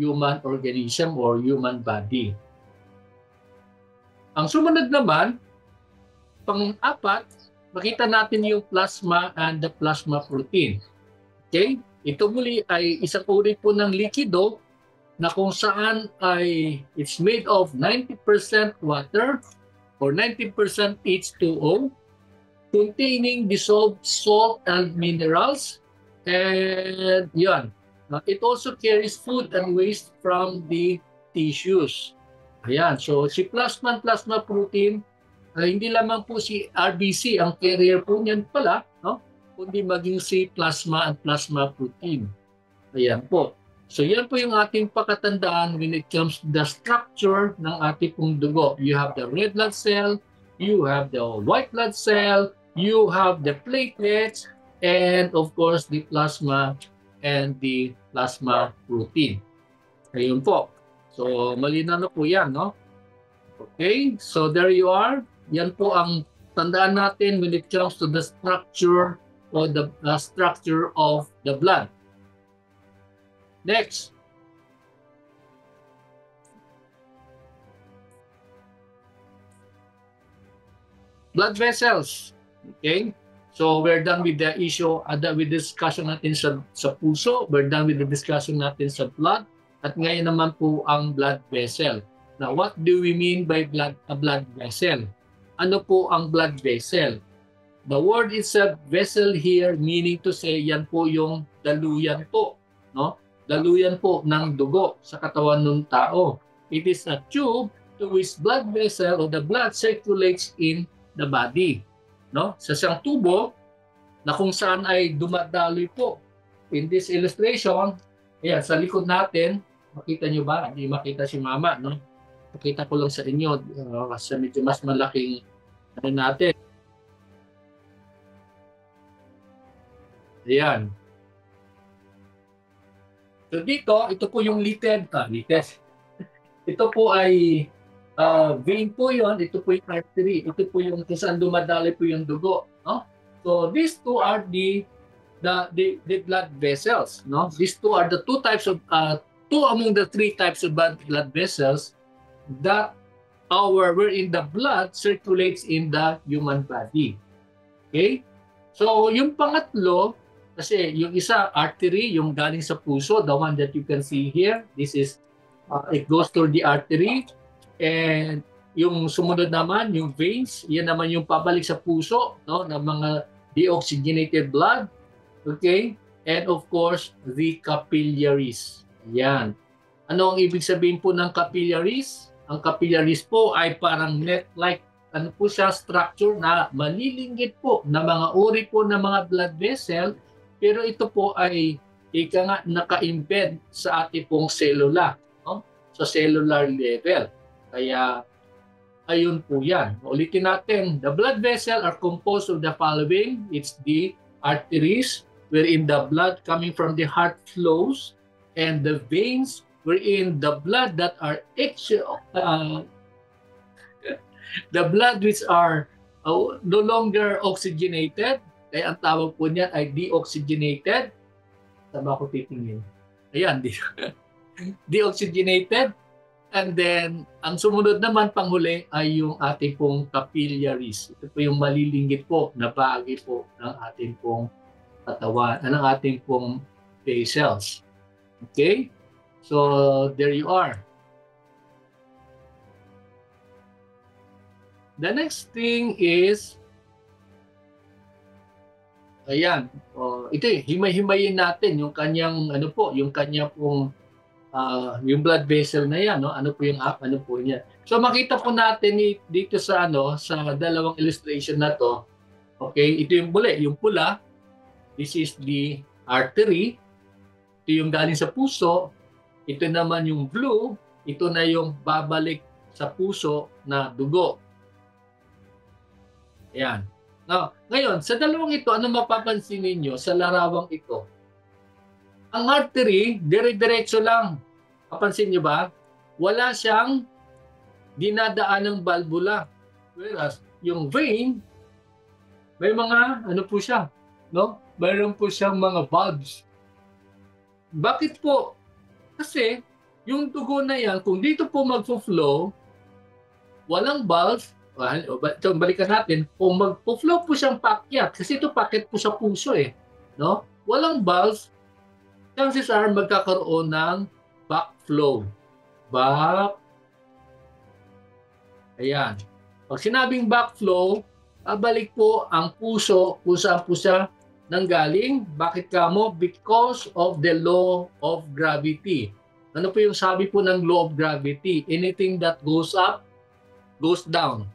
human organism or human body. Ang sumunod naman, pang-apat, makita natin yung plasma and the plasma protein. Okay? Ito muli ay isang uri po ng likido na kung saan ay it's made of 90% water or 90% H2O, containing dissolved salt and minerals. And yan. It also carries food and waste from the tissues. Ayan. So si plasma and plasma protein, hindi lamang po si RBC ang carrier po niyan pala, no? Kundi maging si plasma and plasma protein. Ayan po. So yan po yung ating pakatandaan when it comes to the structure ng ating pong dugo. You have the red blood cell, you have the white blood cell, you have the platelets, and of course the plasma and the plasma protein. Ayun po. So malinaw na po yan, no? Okay, so there you are. Yan po ang tandaan natin when it comes to the structure or the structure of the blood. Next. Blood vessels. Okay? So we're done with the issue, with discussion natin sa puso. We're done with the discussion natin sa blood. At ngayon naman po ang blood vessel. Now, what do we mean by a blood vessel? Ano po ang blood vessel? The word itself, vessel here, meaning to say, yan po yung daluyan po. No? Daluyan po ng dugo sa katawan ng tao. It is a tube to which blood vessel or the blood circulates in the body. No? Sa isang tubo na kung saan ay dumadaloy po. In this illustration, ayan, sa likod natin, makita nyo ba? Hindi makita si Mama, no? Makita ko lang sa inyo kasi medyo mas malaking natin. Ayan. So dito, ito po yung lited. Ito po ay vein po yon. Ito po yung artery. Ito po yung kung saan dumadaloy po yung dugo. No? So these two are the blood vessels. No? These two are the two among the three types of blood vessels that wherein the blood circulates in the human body. Okay? So yung pangatlo, Kasi yung isa, artery, yung galing sa puso, the one that you can see here, this is, it goes through the artery. And yung sumunod naman, yung veins, yan naman yung pabalik sa puso, no, ng mga deoxygenated blood. Okay? And of course, the capillaries. Yan. Ano ang ibig sabihin po ng capillaries? Ang capillaries po ay parang net-like ano po siya, structure na malilinggit po na mga uri po ng mga blood vessel, pero ito po ay ika nga naka-embed sa ating pong cellula, no? Sa cellular level. Kaya ayun po yan. Ulitin natin, the blood vessel are composed of the following. It's the arteries, wherein the blood coming from the heart flows, and the veins, wherein the blood that are the blood which are no longer oxygenated, kaya ang tawag po niyan ay deoxygenated. Tama ko titingin. Ayan, deoxygenated. And then, ang sumunod naman panghuli ay yung ating pong capillaries. Ito po yung malilinggit po na bahagi po ng ating pong katawan, ng ating pong vessels. Okay? So, there you are. The next thing is, ayan, ito himay-himayin natin yung kanyang, ano po, yung kanyang pong, yung blood vessel na yan, no? Ano po yung ano po niya. So makita po natin dito sa sa dalawang illustration na to. Okay, ito yung pula. This is the artery. Ito yung galing sa puso. Ito naman yung blue. Ito na yung babalik sa puso na dugo. Ayan. Now, ngayon, sa dalawang ito, ano mapapansin ninyo sa larawang ito? Ang artery, dire-diretso lang. Papansin nyo ba? Wala siyang dinadaan ng valvula. Whereas, yung vein, may mga, ano po siya, no? Mayroon po siyang mga valves. Bakit po? Kasi, yung dugo na yan, kung dito po magpo-flow, walang valve, balikan natin, kung magpo-flow po siyang paakyat, kasi ito packet po sa puso no? Walang valve, chances are magkakaroon ng backflow. Ayan. Pag sinabing backflow, babalik po ang puso kung saan po siya nanggaling. Bakit kamo? Because of the law of gravity. Ano po yung sabi po ng law of gravity? Anything that goes up, goes down.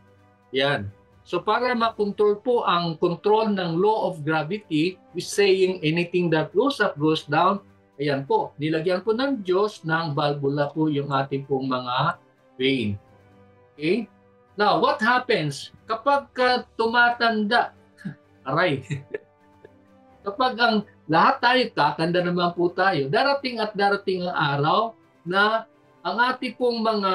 Yan. So para makontrol po ang control ng law of gravity, is saying anything that goes up, goes down. Ayan po, nilagyan po ng Diyos ng valvula po yung ating pong mga vein. Okay? Now, what happens? Kapag tumatanda, aray, kapag ang lahat tayo, tatanda naman po tayo, darating at darating ang araw na ang ating pong mga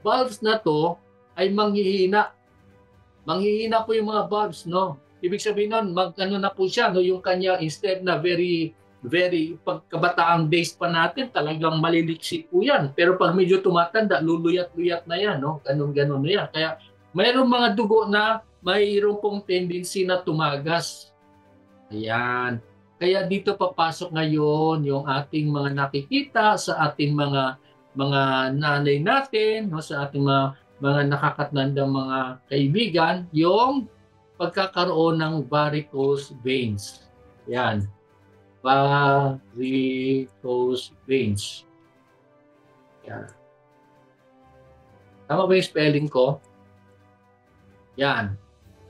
valves na to ay manghihina. Manghihina po yung mga valves, no? Ibig sabihin nun, ano na po siya, no? Yung kanya, instead na very pagkabataang days pa natin, talagang maliliksi po yan. Pero pag medyo tumatanda, luluyat-luyat na yan, no? Ganun-ganun na yan. Kaya mayroong mga dugo na mayroong pong tendency na tumagas. Ayan. Kaya dito papasok ngayon yung ating mga nakikita sa ating mga nanay natin, no? Sa ating mga nakakatandang mga kaibigan, yung pagkakaroon ng varicose veins. Yan. Varicose veins. Yan. Tama ba yung spelling ko? Yan.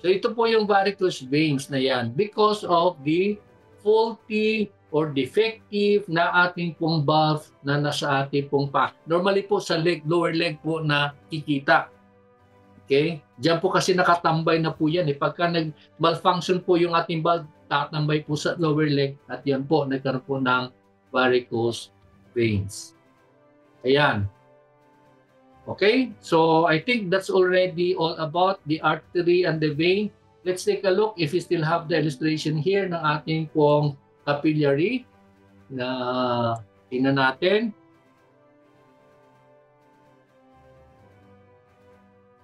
So ito po yung varicose veins na yan because of the faulty or defective na ating pong valve na nasa ating pong normally po sa lower leg po na kikita. Okay? Diyan po kasi nakatambay na po yan. Pagka nag-malfunction po yung ating valve, tatambay po sa lower leg at yan po, nagkaroon po ng varicose veins. Ayan. Okay? So, I think that's already all about the artery and the vein. Let's take a look if we still have the illustration here ng ating pong capillary na tingnan natin.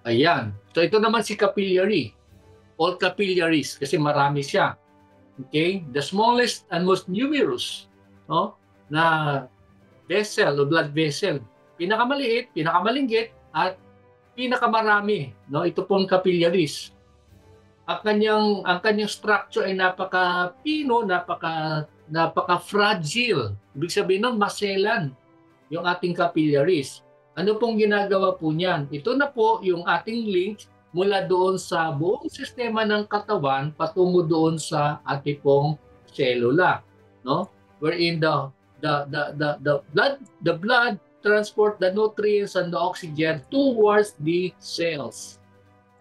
Ayan. So ito naman si capillary. All capillaries kasi marami siya. Okay? The smallest and most numerous, no, na vessel o blood vessel. Pinakamaliit, pinakamalingkit, at pinakamarami, no? Ito pong capillaries. Ang kanyang structure ay napaka-pino, napaka-fragile. Ibig sabihin nun, maselan yung ating capillaries. Ano pong ginagawa po niyan? Ito na po yung ating link mula doon sa buong sistema ng katawan patungo doon sa ating pong selula, no? Wherein the blood transport the nutrients and the oxygen towards the cells.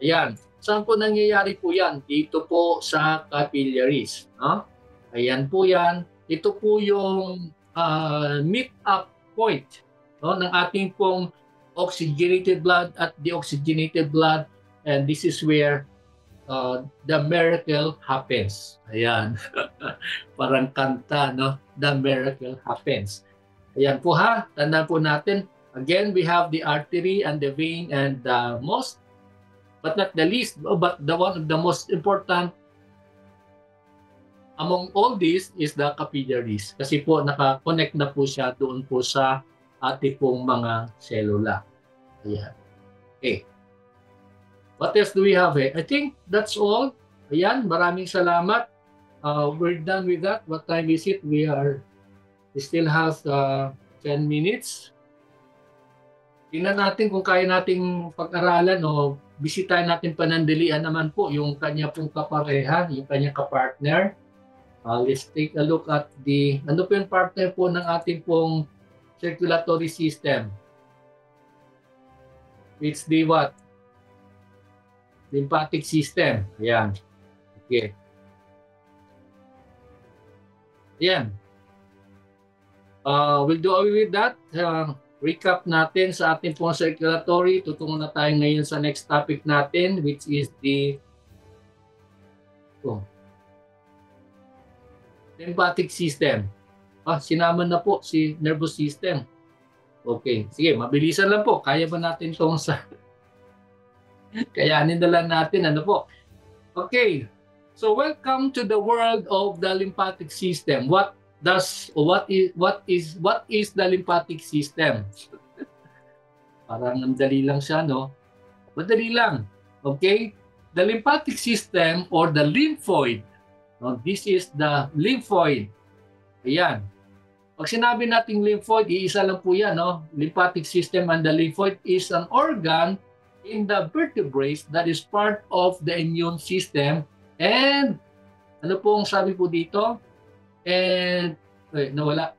Ayan. Saan po nangyayari po yan? Dito po sa capillaries, no? Ayan po yan. Ito po yung meet-up point, no, ng ating pong oxygenated blood at deoxygenated blood, and this is where the miracle happens. Ayan. Parang kanta, no? The miracle happens. Ayan po ha. Tandaan po natin. Again, we have the artery and the vein, and the most, but not the least, but the one of the most important among all these is the capillaries. Kasi po naka-connect na po siya doon po sa ating pong mga selula. Ayan. Okay. What else do we have? I think that's all. Ayan, maraming salamat. We're done with that. What time is it? We still have 10 minutes. Tingnan natin kung kaya nating pag-aralan o bisitahin natin panandalian naman po yung kanya pong kapareha, yung kanyang kapartner. Let's take a look at ano po yung partner po ng ating pong circulatory system. It's the what? Lymphatic system. Ayan. Okay. Ayan. We'll do away with that. Recap natin sa ating pong circulatory. Tutungo na tayo ngayon sa next topic natin, which is the lymphatic system. Sinama na po si nervous system. Okay. Sige, mabilisan lang po. Kaya ba natin itong kayanin na lang natin. Ano po? Okay. So, welcome to the world of the lymphatic system. What is the lymphatic system? Parang madali lang siya, no? Madali lang. Okay? The lymphatic system or the lymphoid. No, this is the lymphoid. Ayan. Pag sinabi nating lymphoid, iisa lang po yan, no? Lymphatic system, and the lymphoid is an organ in the vertebrates that is part of the immune system. And ano pong sabi po dito? And nawala.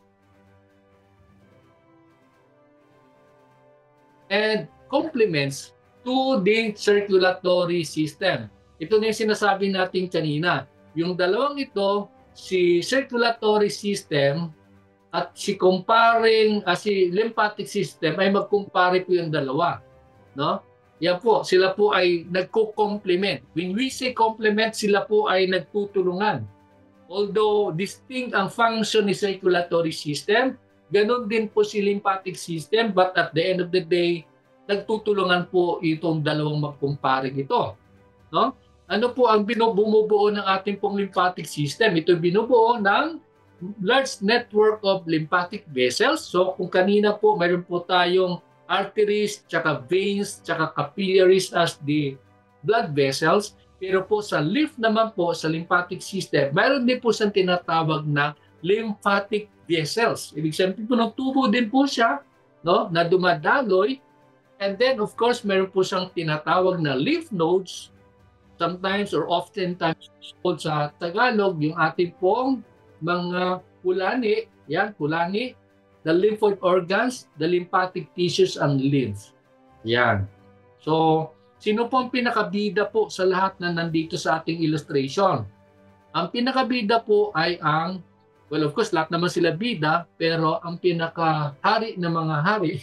And complements to the circulatory system. Ito na yung sinasabi natin kanina. Yung dalawang ito, si circulatory system at si lymphatic system ay magkumpare po yung dalawa, no? Yan po, sila po ay nagko-complement. When we say complement, sila po ay nagtutulungan. Although distinct ang function ni circulatory system, ganun din po si lymphatic system, but at the end of the day, nagtutulungan po itong dalawang magkumparing ito, no? Ano po ang bumubuo ng ating pong lymphatic system? Ito binubuo ng large network of lymphatic vessels. So kung kanina po, mayroon po tayong arteries, tsaka veins, tsaka capillaries as the blood vessels. Pero po sa naman po, sa lymphatic system, mayroon din po siyang tinatawag na lymphatic vessels. Ibig sabihin po ng tubo din po siya, no, na dumadaloy. And then of course, mayroon po siyang tinatawag na lymph nodes. Sometimes or oftentimes called sa Tagalog, yung ating pong mga kulani, yan, kulani, the lymphoid organs, the lymphatic tissues, and lymph. Yan. So, sino po ang pinakabida po sa lahat na nandito sa ating illustration? Ang pinakabida po ay well, of course, lahat naman sila bida, pero ang pinakahari ng mga hari,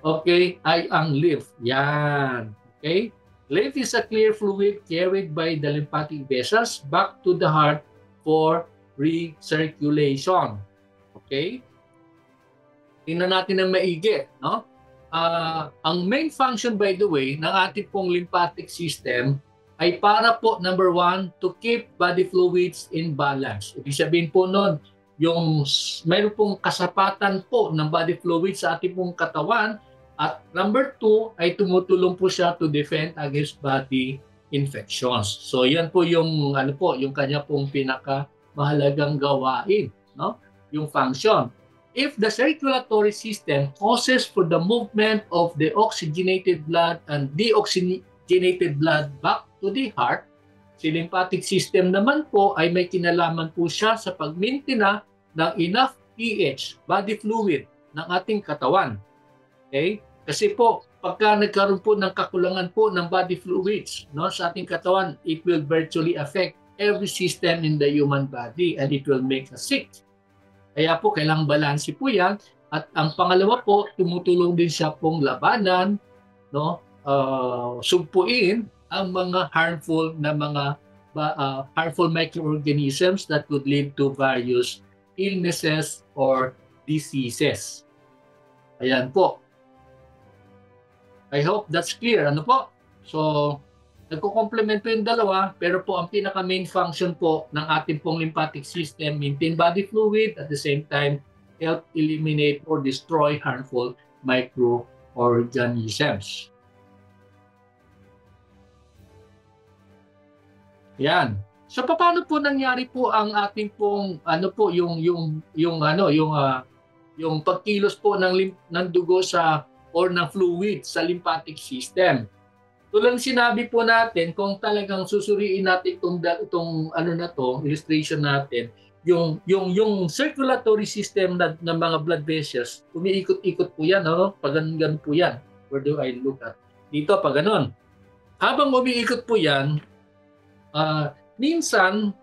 okay, ay ang lymph. Yan. Okay? Lymph is a clear fluid carried by the lymphatic vessels back to the heart for recirculation. Okay? Tingnan natin ng maigi, no? Ang main function, by the way, ng ating pong lymphatic system ay para po, number one, to keep body fluids in balance. Ibig sabihin po nun, yung mayroon pong kasapatan po ng body fluids sa ating pong katawan. At number two, ay tumutulong po siya to defend against body infections. So yan po yung yung kanya pong pinakamahalagang gawain, no? Yung function. If the circulatory system causes for the movement of the oxygenated blood and deoxygenated blood back to the heart, si lymphatic system naman po ay may kinalaman po siya sa pagmaintain ng enough pH, body fluid ng ating katawan. Okay? Kasi po, pagka nagkaroon po ng kakulangan po ng body fluids, no, sa ating katawan, it will virtually affect every system in the human body and it will make us sick. Kaya po, kailangang balanse po yan. At ang pangalawa po, tumutulong din siya pong labanan, no, sugpuin ang mga harmful microorganisms that could lead to various illnesses or diseases. Ayan po. I hope that's clear. Ano po? So, nagko-complement po yung dalawa, pero po ang pinaka-main function po ng ating pong lymphatic system, maintain body fluid, at the same time, help eliminate or destroy harmful microorganisms. Yan. So, paano po nangyari po ang ating pong, yung pagkilos po ng dugo sa or ng fluid sa lymphatic system. Tulad sinabi po natin, kung talagang susuriin natin itong illustration natin, yung circulatory system ng mga blood vessels, umiikot-ikot po yan, no? Pag ganun po yan. Where do I look at? Dito, pag ganun. Habang umiikot po yan, minsan,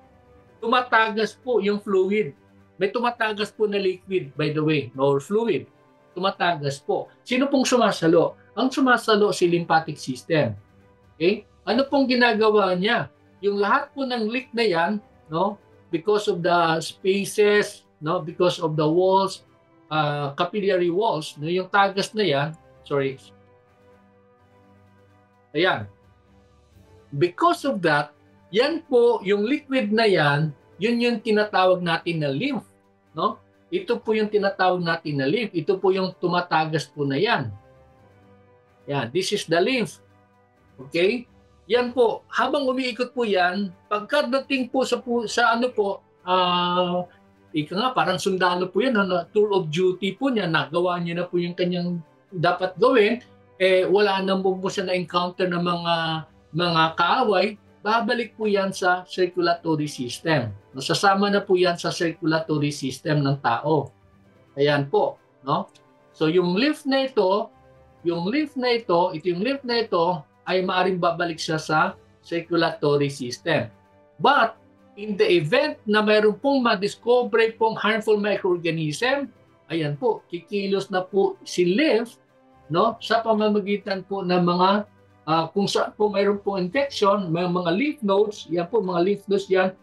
tumatagas po yung fluid. May tumatagas po na liquid, by the way, or fluid. Tumatagas po. Sino pong sumasalo? Ang sumasalo si lymphatic system. Okay? Ano pong ginagawa niya? Yung lahat po ng leak na yan, no, because of the spaces, no, because of the walls, capillary walls, no, yung tagas na yan, sorry. Ayan. Because of that, yan po, yung liquid na yan, yun yung tinatawag natin na lymph, no? Ito po yung tinatawag natin na lymph. Ito po yung tumatagas po na yan. Yan, this is the lymph. Okay? Yan po, habang umiikot po yan, pagkadating po sa parang sundalo po yan, tour of duty po niya, nagawa niya na po yung kanyang dapat gawin, wala na po siya na-encounter ng mga kaaway, babalik po yan sa circulatory system. Nasasama na po yan sa circulatory system ng tao. Ayan po, no? So yung lymph na ito ay maaaring babalik siya sa circulatory system. But in the event na mayroon pong madiscover pong harmful microorganism, ayan po, kikilos na po si lymph, no, sa pamamagitan po ng mga kung saan po mayroon po infection, may mga lymph nodes, yan po, mga lymph nodes yan,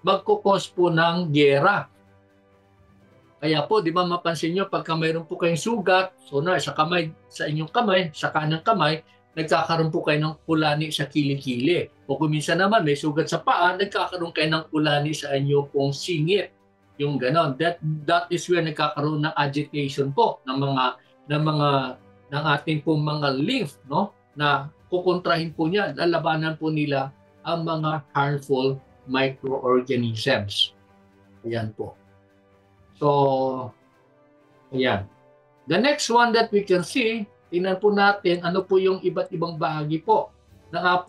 magkukos po ng gyera. Kaya po, di ba mapansin nyo, pagka mayroon po kayong sugat, so sa inyong kamay, sa kanang kamay, nagkakaroon po kayo ng kulani sa kilikili. O kung minsan naman may sugat sa paa, nagkakaroon kayo ng kulani sa inyo pong singit. Yung ganon. That is where nagkakaroon ng agitation po ng ating pong mga lymph, no, na kukontrahin po niya, lalabanan po nila ang mga harmful microorganisms. Ayan po. So, ayan. The next one that we can see, tingnan po natin ano po yung iba't ibang bahagi po na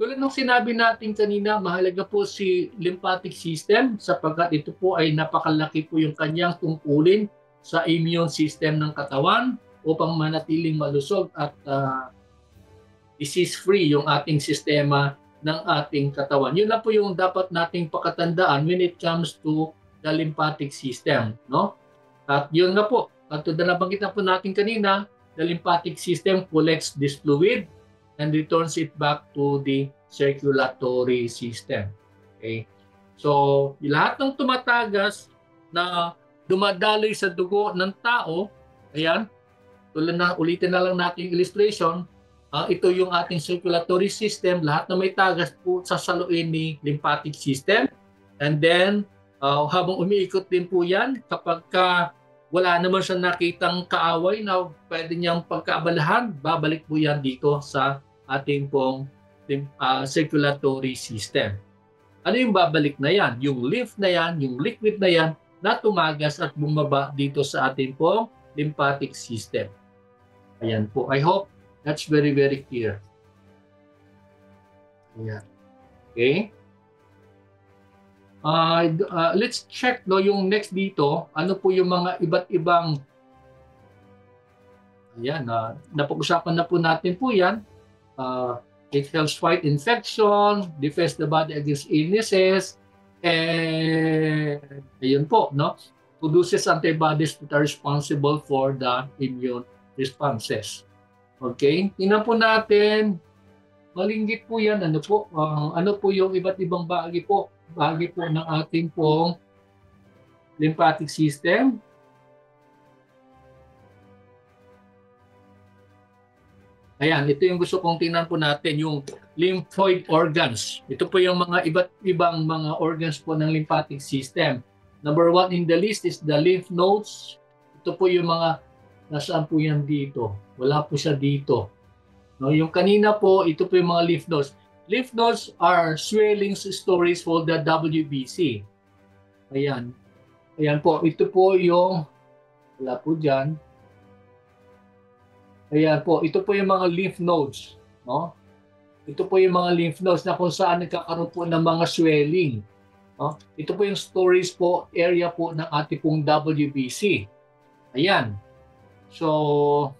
tulad ng sinabi natin kanina, mahalaga po si lymphatic system sapagkat ito po ay napakalaki po yung kanyang tungkulin sa immune system ng katawan upang manatiling malusog at disease-free yung ating sistema ng ating katawan. Yun lang po yung dapat nating pakatandaan when it comes to the lymphatic system, no? At yun nga po, at nabanggit na po natin kanina, the lymphatic system collects this fluid and returns it back to the circulatory system. Okay? So, lahat ng tumatagas na dumadaloy sa dugo ng tao, ayan, ulitin na lang natin yung illustration, ito yung ating circulatory system. Lahat na may tagas po sasaluin ni lymphatic system. And then, habang umiikot din po yan, kapag wala naman siya nakitang kaaway na pwede niyang pagkaabalahan, babalik po yan dito sa ating pong circulatory system. Ano yung babalik na yan? Yung lymph na yan, yung liquid na yan, na tumagas at bumaba dito sa ating pong lymphatic system. Ayan po. I hope that's very, very clear. Ayan. Okay. Let's check yung next dito. Ano po yung mga iba't ibang ayan, napag-usapan na po natin po yan. It helps fight infection, defends the body against illnesses, and ayun po, no? Produces antibodies that are responsible for the immune responses. Okay? Tingnan po natin, malinggit po yan. Ano po yung iba't ibang bahagi po ng ating pong lymphatic system. Ayan, ito yung gusto kong tingnan po natin, yung lymphoid organs. Ito po yung mga iba't ibang mga organs po ng lymphatic system. Number 1 in the list is the lymph nodes. Ito po yung mga, nasaan po yan dito? Wala po siya dito. No, yung kanina po, ito po yung mga lymph nodes. Lymph nodes are swelling stories for the WBC. Ayan. Ayan po, ito po yung, wala po dyan. Ayan po, ito po yung mga lymph nodes, no? Ito po yung mga lymph nodes na kung saan nagkakaroon po ng mga swelling, no? Ito po yung stories po, area po ng ating pong WBC. Ayan. So,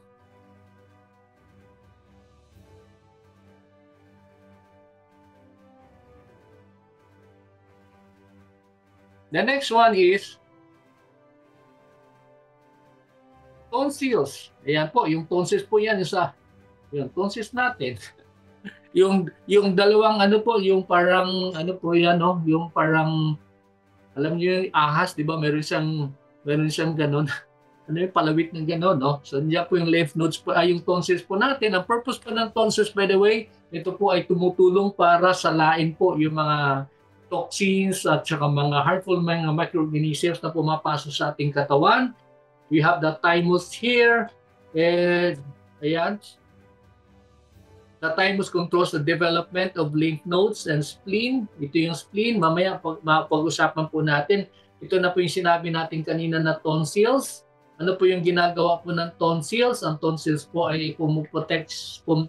the next one is tonsils. Ayan po, yung tonsils po yan, yung tonsils natin. yung dalawang ano po, yung parang ano po yan, no? Yung parang alam niyo yung ahas, 'di ba? Meron siyang ganun. Ano yung palawit ng ganun, no? So diyan po yung lymph nodes po, yung tonsils po natin. Ang purpose po ng tonsils, by the way, ito po ay tumutulong para salain po yung mga toxins at saka mga harmful mga microorganisms na pumapasok sa ating katawan. We have the thymus here, and ayan. The thymus controls the development of lymph nodes and spleen. Ito yung spleen. Mamaya pag-usapan po natin. Ito na po yung sinabi natin kanina na tonsils. Ano po yung ginagawa po ng tonsils? Ang tonsils po ay protection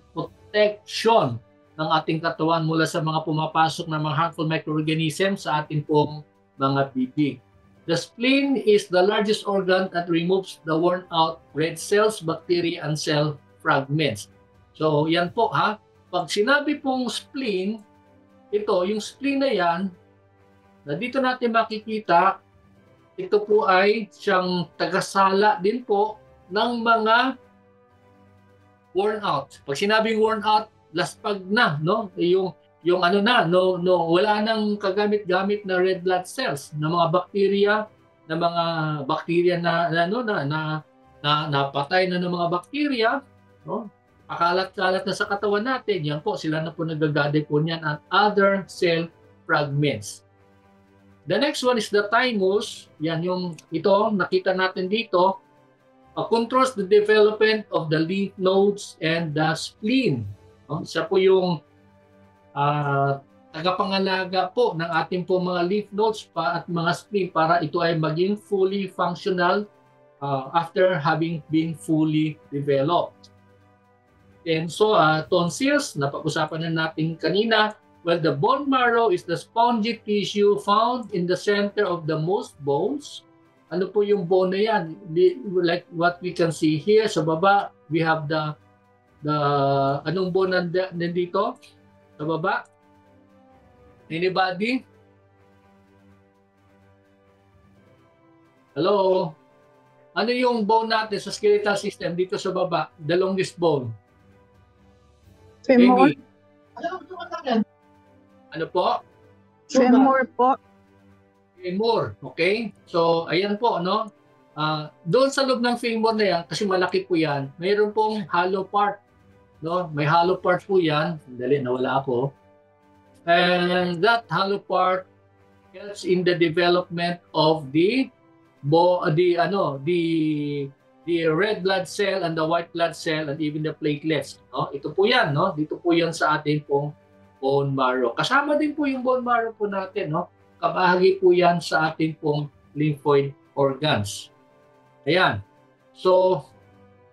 ng ating katawan mula sa mga pumapasok na mga harmful microorganisms sa ating pong mga bibig. The spleen is the largest organ that removes the worn out red cells, bacteria, and cell fragments. So, yan po ha. Pag sinabi pong spleen, yung spleen na yan, na dito natin makikita, ito po ay siyang tagasala din po ng mga worn out. Pag sinabing worn out, laspag na, no? Yung ano na, wala nang kagamit-gamit na red blood cells, na mga bakterya na napatay na ng mga bakterya, no? Pakalat-kalat na sa katawan natin, yan po, sila na po nagagade po niyan at other cell fragments. The next one is the thymus. Yan ito, nakita natin dito, controls the development of the lymph nodes and the spleen. No? Siya po yung tagapangalaga po ng ating po mga lymph nodes at mga spleen para ito ay maging fully functional after having been fully developed. And so, tonsils, napag-usapan na natin kanina. Well, the bone marrow is the spongy tissue found in the center of the most bones. Ano po yung bone na yan? Like what we can see here sa baba, we have the anong bone nandito? Sa baba? Anybody? Hello? Ano yung bone natin sa skeletal system dito sa baba? The longest bone. Femur. Amy? Ano po? Femur po. Femur. Okay? So, ayan po, no? Doon sa loob ng femur na yan, kasi malaki po yan, mayroon pong hollow part. no? May hollow part po yan. Sandali, nawala ako. And that hollow part helps in the development of the red blood cell and the white blood cell and even the platelets, no? Ito po yan, no? Dito po yan sa atin pong bone marrow. Kasama din po yung bone marrow po natin, no? Kabahagi po yan sa atin pong lymphoid organs. Ayan. So,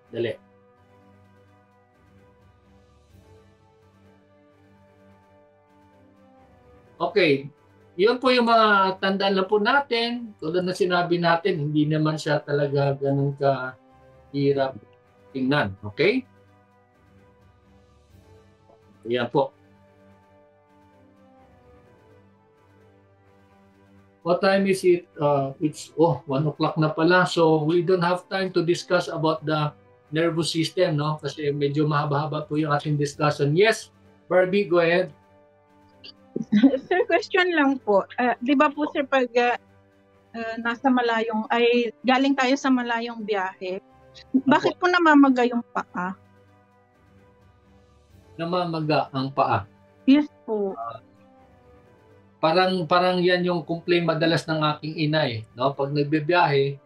dali. Okay. Yun po yung mga tandaan na po natin. Tulad na sinabi natin, hindi naman siya talaga ganun kahirap tingnan. Okay? Ayan po. What time is it? It's 1 o'clock na pala. So we don't have time to discuss about the nervous system, no? Kasi medyo mahaba-haba po yung ating discussion. Yes, Barbie, go ahead. Sir, question lang po. Di ba po sir, pag nasa malayong, ay galing tayo sa malayong biyahe, bakit po namamaga yung paa? Namamaga ang paa. Yes po. Parang yan yung complaint madalas ng aking ina eh, no? Pag nagbibiyahe,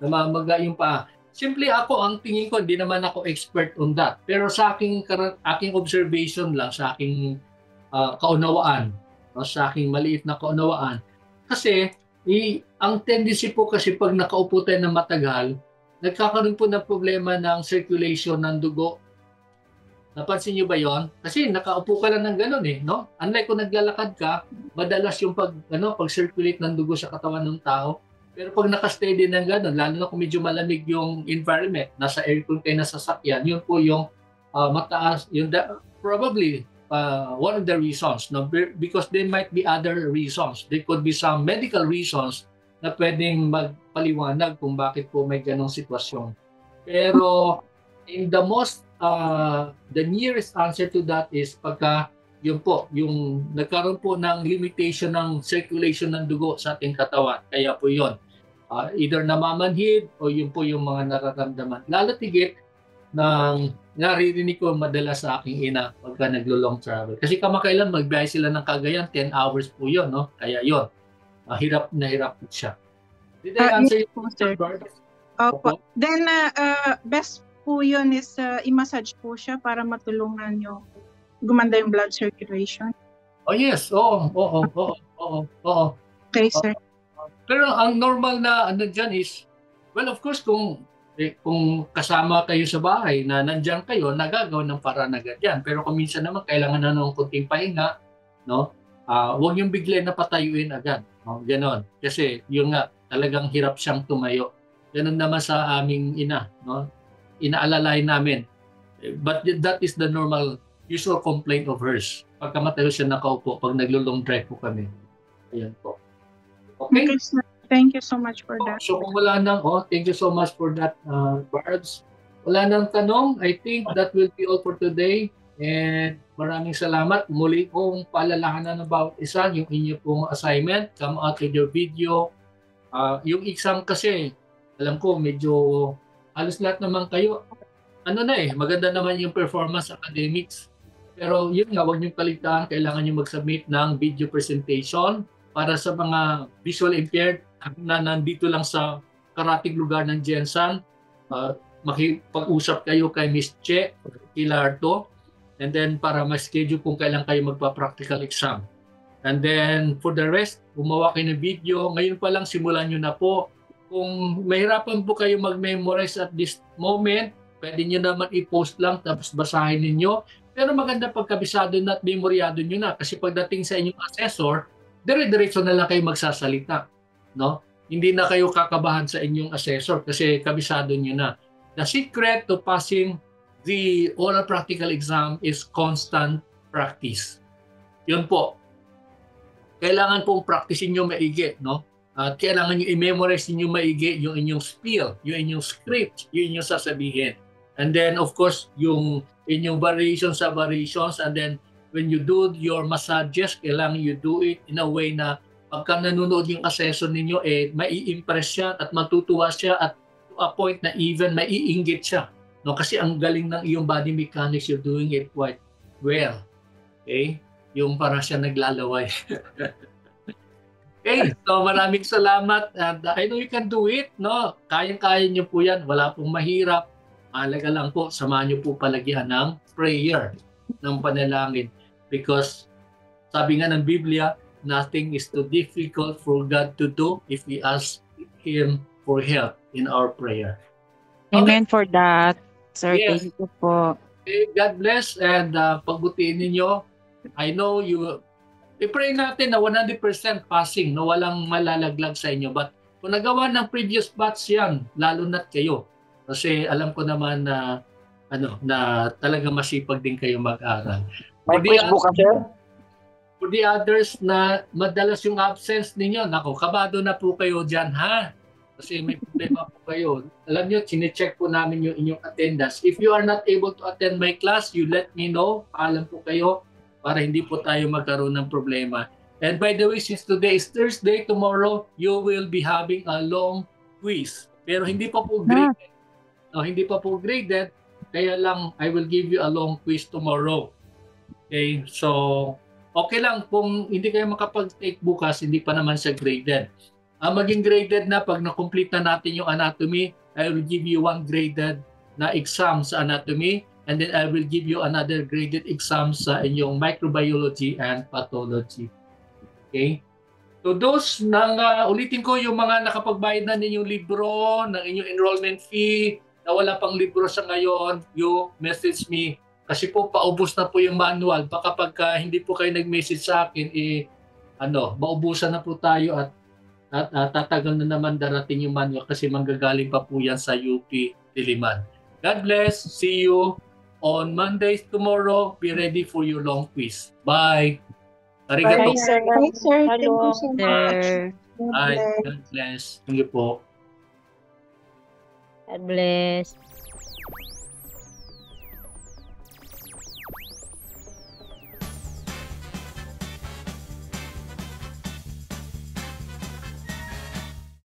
namamaga yung paa. Simply ako, ang tingin ko, hindi naman ako expert on that. Pero sa aking observation lang, sa aking kaunawaan, no? Sa aking maliit na kaunawaan. Kasi, ang tendency po kasi pag nakaupo tayo ng matagal, nagkakaroon po ng problema ng circulation ng dugo. Napansin niyo ba yon? Kasi nakaupo ka lang ng gano'n eh, no? Unlike kung naglalakad ka, madalas yung pag-circulate ng dugo sa katawan ng tao. Pero pag nakastay din ng gano'n, lalo na kung medyo malamig yung environment, nasa aircon kayo na sasakyan, yun po yung mataas, probably one of the reasons, no? Because there might be other reasons. There could be some medical reasons na pwedeng magpaliwanag kung bakit po may ganong sitwasyon. Pero in the nearest answer to that is pagka yung nagkaroon po ng limitation ng circulation ng dugo sa ating katawan. Kaya po yun. Either namamanhid o yun po yung mga nararamdaman. Lalo tigit ng naririnig ko madalas sa aking ina pagka naglo-long travel. Kasi kamakailan magbiyahe sila ng Cagayan, 10 hours po yun, no? Kaya yun, hirap na hirap siya. Did I answer yes you, po, sir. Bart? Opo. Then, best po yun is i-massage po siya para matulungan yung gumanda yung blood circulation. Oh yes, oo. Okay, sir. Pero ang normal na ano dyan is, well of course kung kasama kayo sa bahay na nandyan kayo, nagagawa ng paraan agad yan. Pero kung minsan naman kailangan na ng kunting pahinga, no? Huwag yung bigla na patayuin agad. No? Ganon. Kasi yun nga, talagang hirap siyang tumayo. Ganon naman sa aming ina, no? Inaalalay namin. But that is the normal, usual complaint of hers. Pagka matayo siya nakaupo, pag naglo-long drive po kami. Ayan po. Okay? Okay, sir. Thank you so much for that. So kung wala nang, thank you so much for that, Barbs. Wala nang tanong, I think that will be all for today. And maraming salamat. Muli kong paalalahanan ng bawat isa, yung inyo pong assignment, come out with your video. Yung exam kasi, alam ko, medyo halos lahat naman kayo, maganda naman yung performance academics. Pero yun nga, huwag niyong kaligtaan, kailangan niyo mag-submit ng video presentation para sa mga visual impaired na nandito lang sa karating lugar ng Jensan. Makipag-usap kayo kay Miss Che, Kilarto, and then para ma-schedule kung kailan kayo magpa-practical exam. And then for the rest, gumawa kayo ng video. Ngayon pa lang, simulan nyo na po. Kung mahirapan po kayo mag-memorize at this moment, pwede nyo naman i-post lang tapos basahin ninyo. Pero maganda pagkabisado na at memoryado nyo na. Kasi pagdating sa inyong assessor, dire-diretso na lang kayo magsasalita. No? Hindi na kayo kakabahan sa inyong assessor kasi kabisado nyo na. The secret to passing the oral practical exam is constant practice. Yun po. Kailangan pong practicein nyo maigi, no? At kailangan nyo i-memorize nyo maigi yung inyong spiel, yung inyong script, yung inyong sasabihin. And then, of course, yung inyong variations, and then when you do your massages, kailangan you do it in a way na pagka nanonood yung assessor ninyo, mai-impress siya at matutuwa siya at to a point na even maiinggit siya No, kasi ang galing ng iyong body mechanics, you're doing it quite well. Okay? Yung para siya naglalaway. Okay, so maraming salamat. And I know you can do it, no? Kayang-kaya niyo po yan. Wala pong mahirap. Mahalaga lang po, samahan niyo po palagyan ng prayer, ng panalangin. Because sabi nga ng Biblia, nothing is too difficult for God to do if we ask Him for help in our prayer. Amen for that. Sir, Yes. thank you po. Okay, God bless and pagbutihin ninyo. I know you, i-pray natin na 100% passing, na walang malalaglag sa inyo. But kung nagawa ng previous batch yan, lalo na't kayo. Kasi alam ko naman na na talaga masipag din kayo mag-aral. May quiz book ka, sir? For the others na madalas yung absence ninyo, nako, kabado na po kayo dyan, ha? Kasi may problema po kayo. Alam nyo, chinecheck po namin yung inyong attendance. If you are not able to attend my class, you let me know. Paalam po kayo para hindi po tayo magkaroon ng problema. And by the way, since today is Thursday, tomorrow, you will be having a long quiz. Pero hindi pa po graded. No, hindi pa po graded. Kaya lang, I will give you a long quiz tomorrow. Okay, so okay lang kung hindi kayo makapag-take bukas, hindi pa naman siya graded. Maging graded na pag na-complete na natin yung anatomy, I will give you one graded na exam sa anatomy, and then I will give you another graded exam sa inyong microbiology and pathology. Okay? So those, ulitin ko yung mga nakapagbayad na ninyong libro, ng inyong enrollment fee, na wala pang libro sa ngayon, you message me. Kasi po, paubos na po yung manual. Baka pagka hindi po kayo nag-message sa akin, maubusan na po tayo at tatagal na naman darating yung manual kasi manggagaling pa po yan sa UP Diliman. God bless. See you on Mondays tomorrow. Be ready for your long quiz. Bye. Arigato. Bye, sir. Bye, sir. Thank Hello, you so much. sir. Bye. God bless. Thank you po. God bless.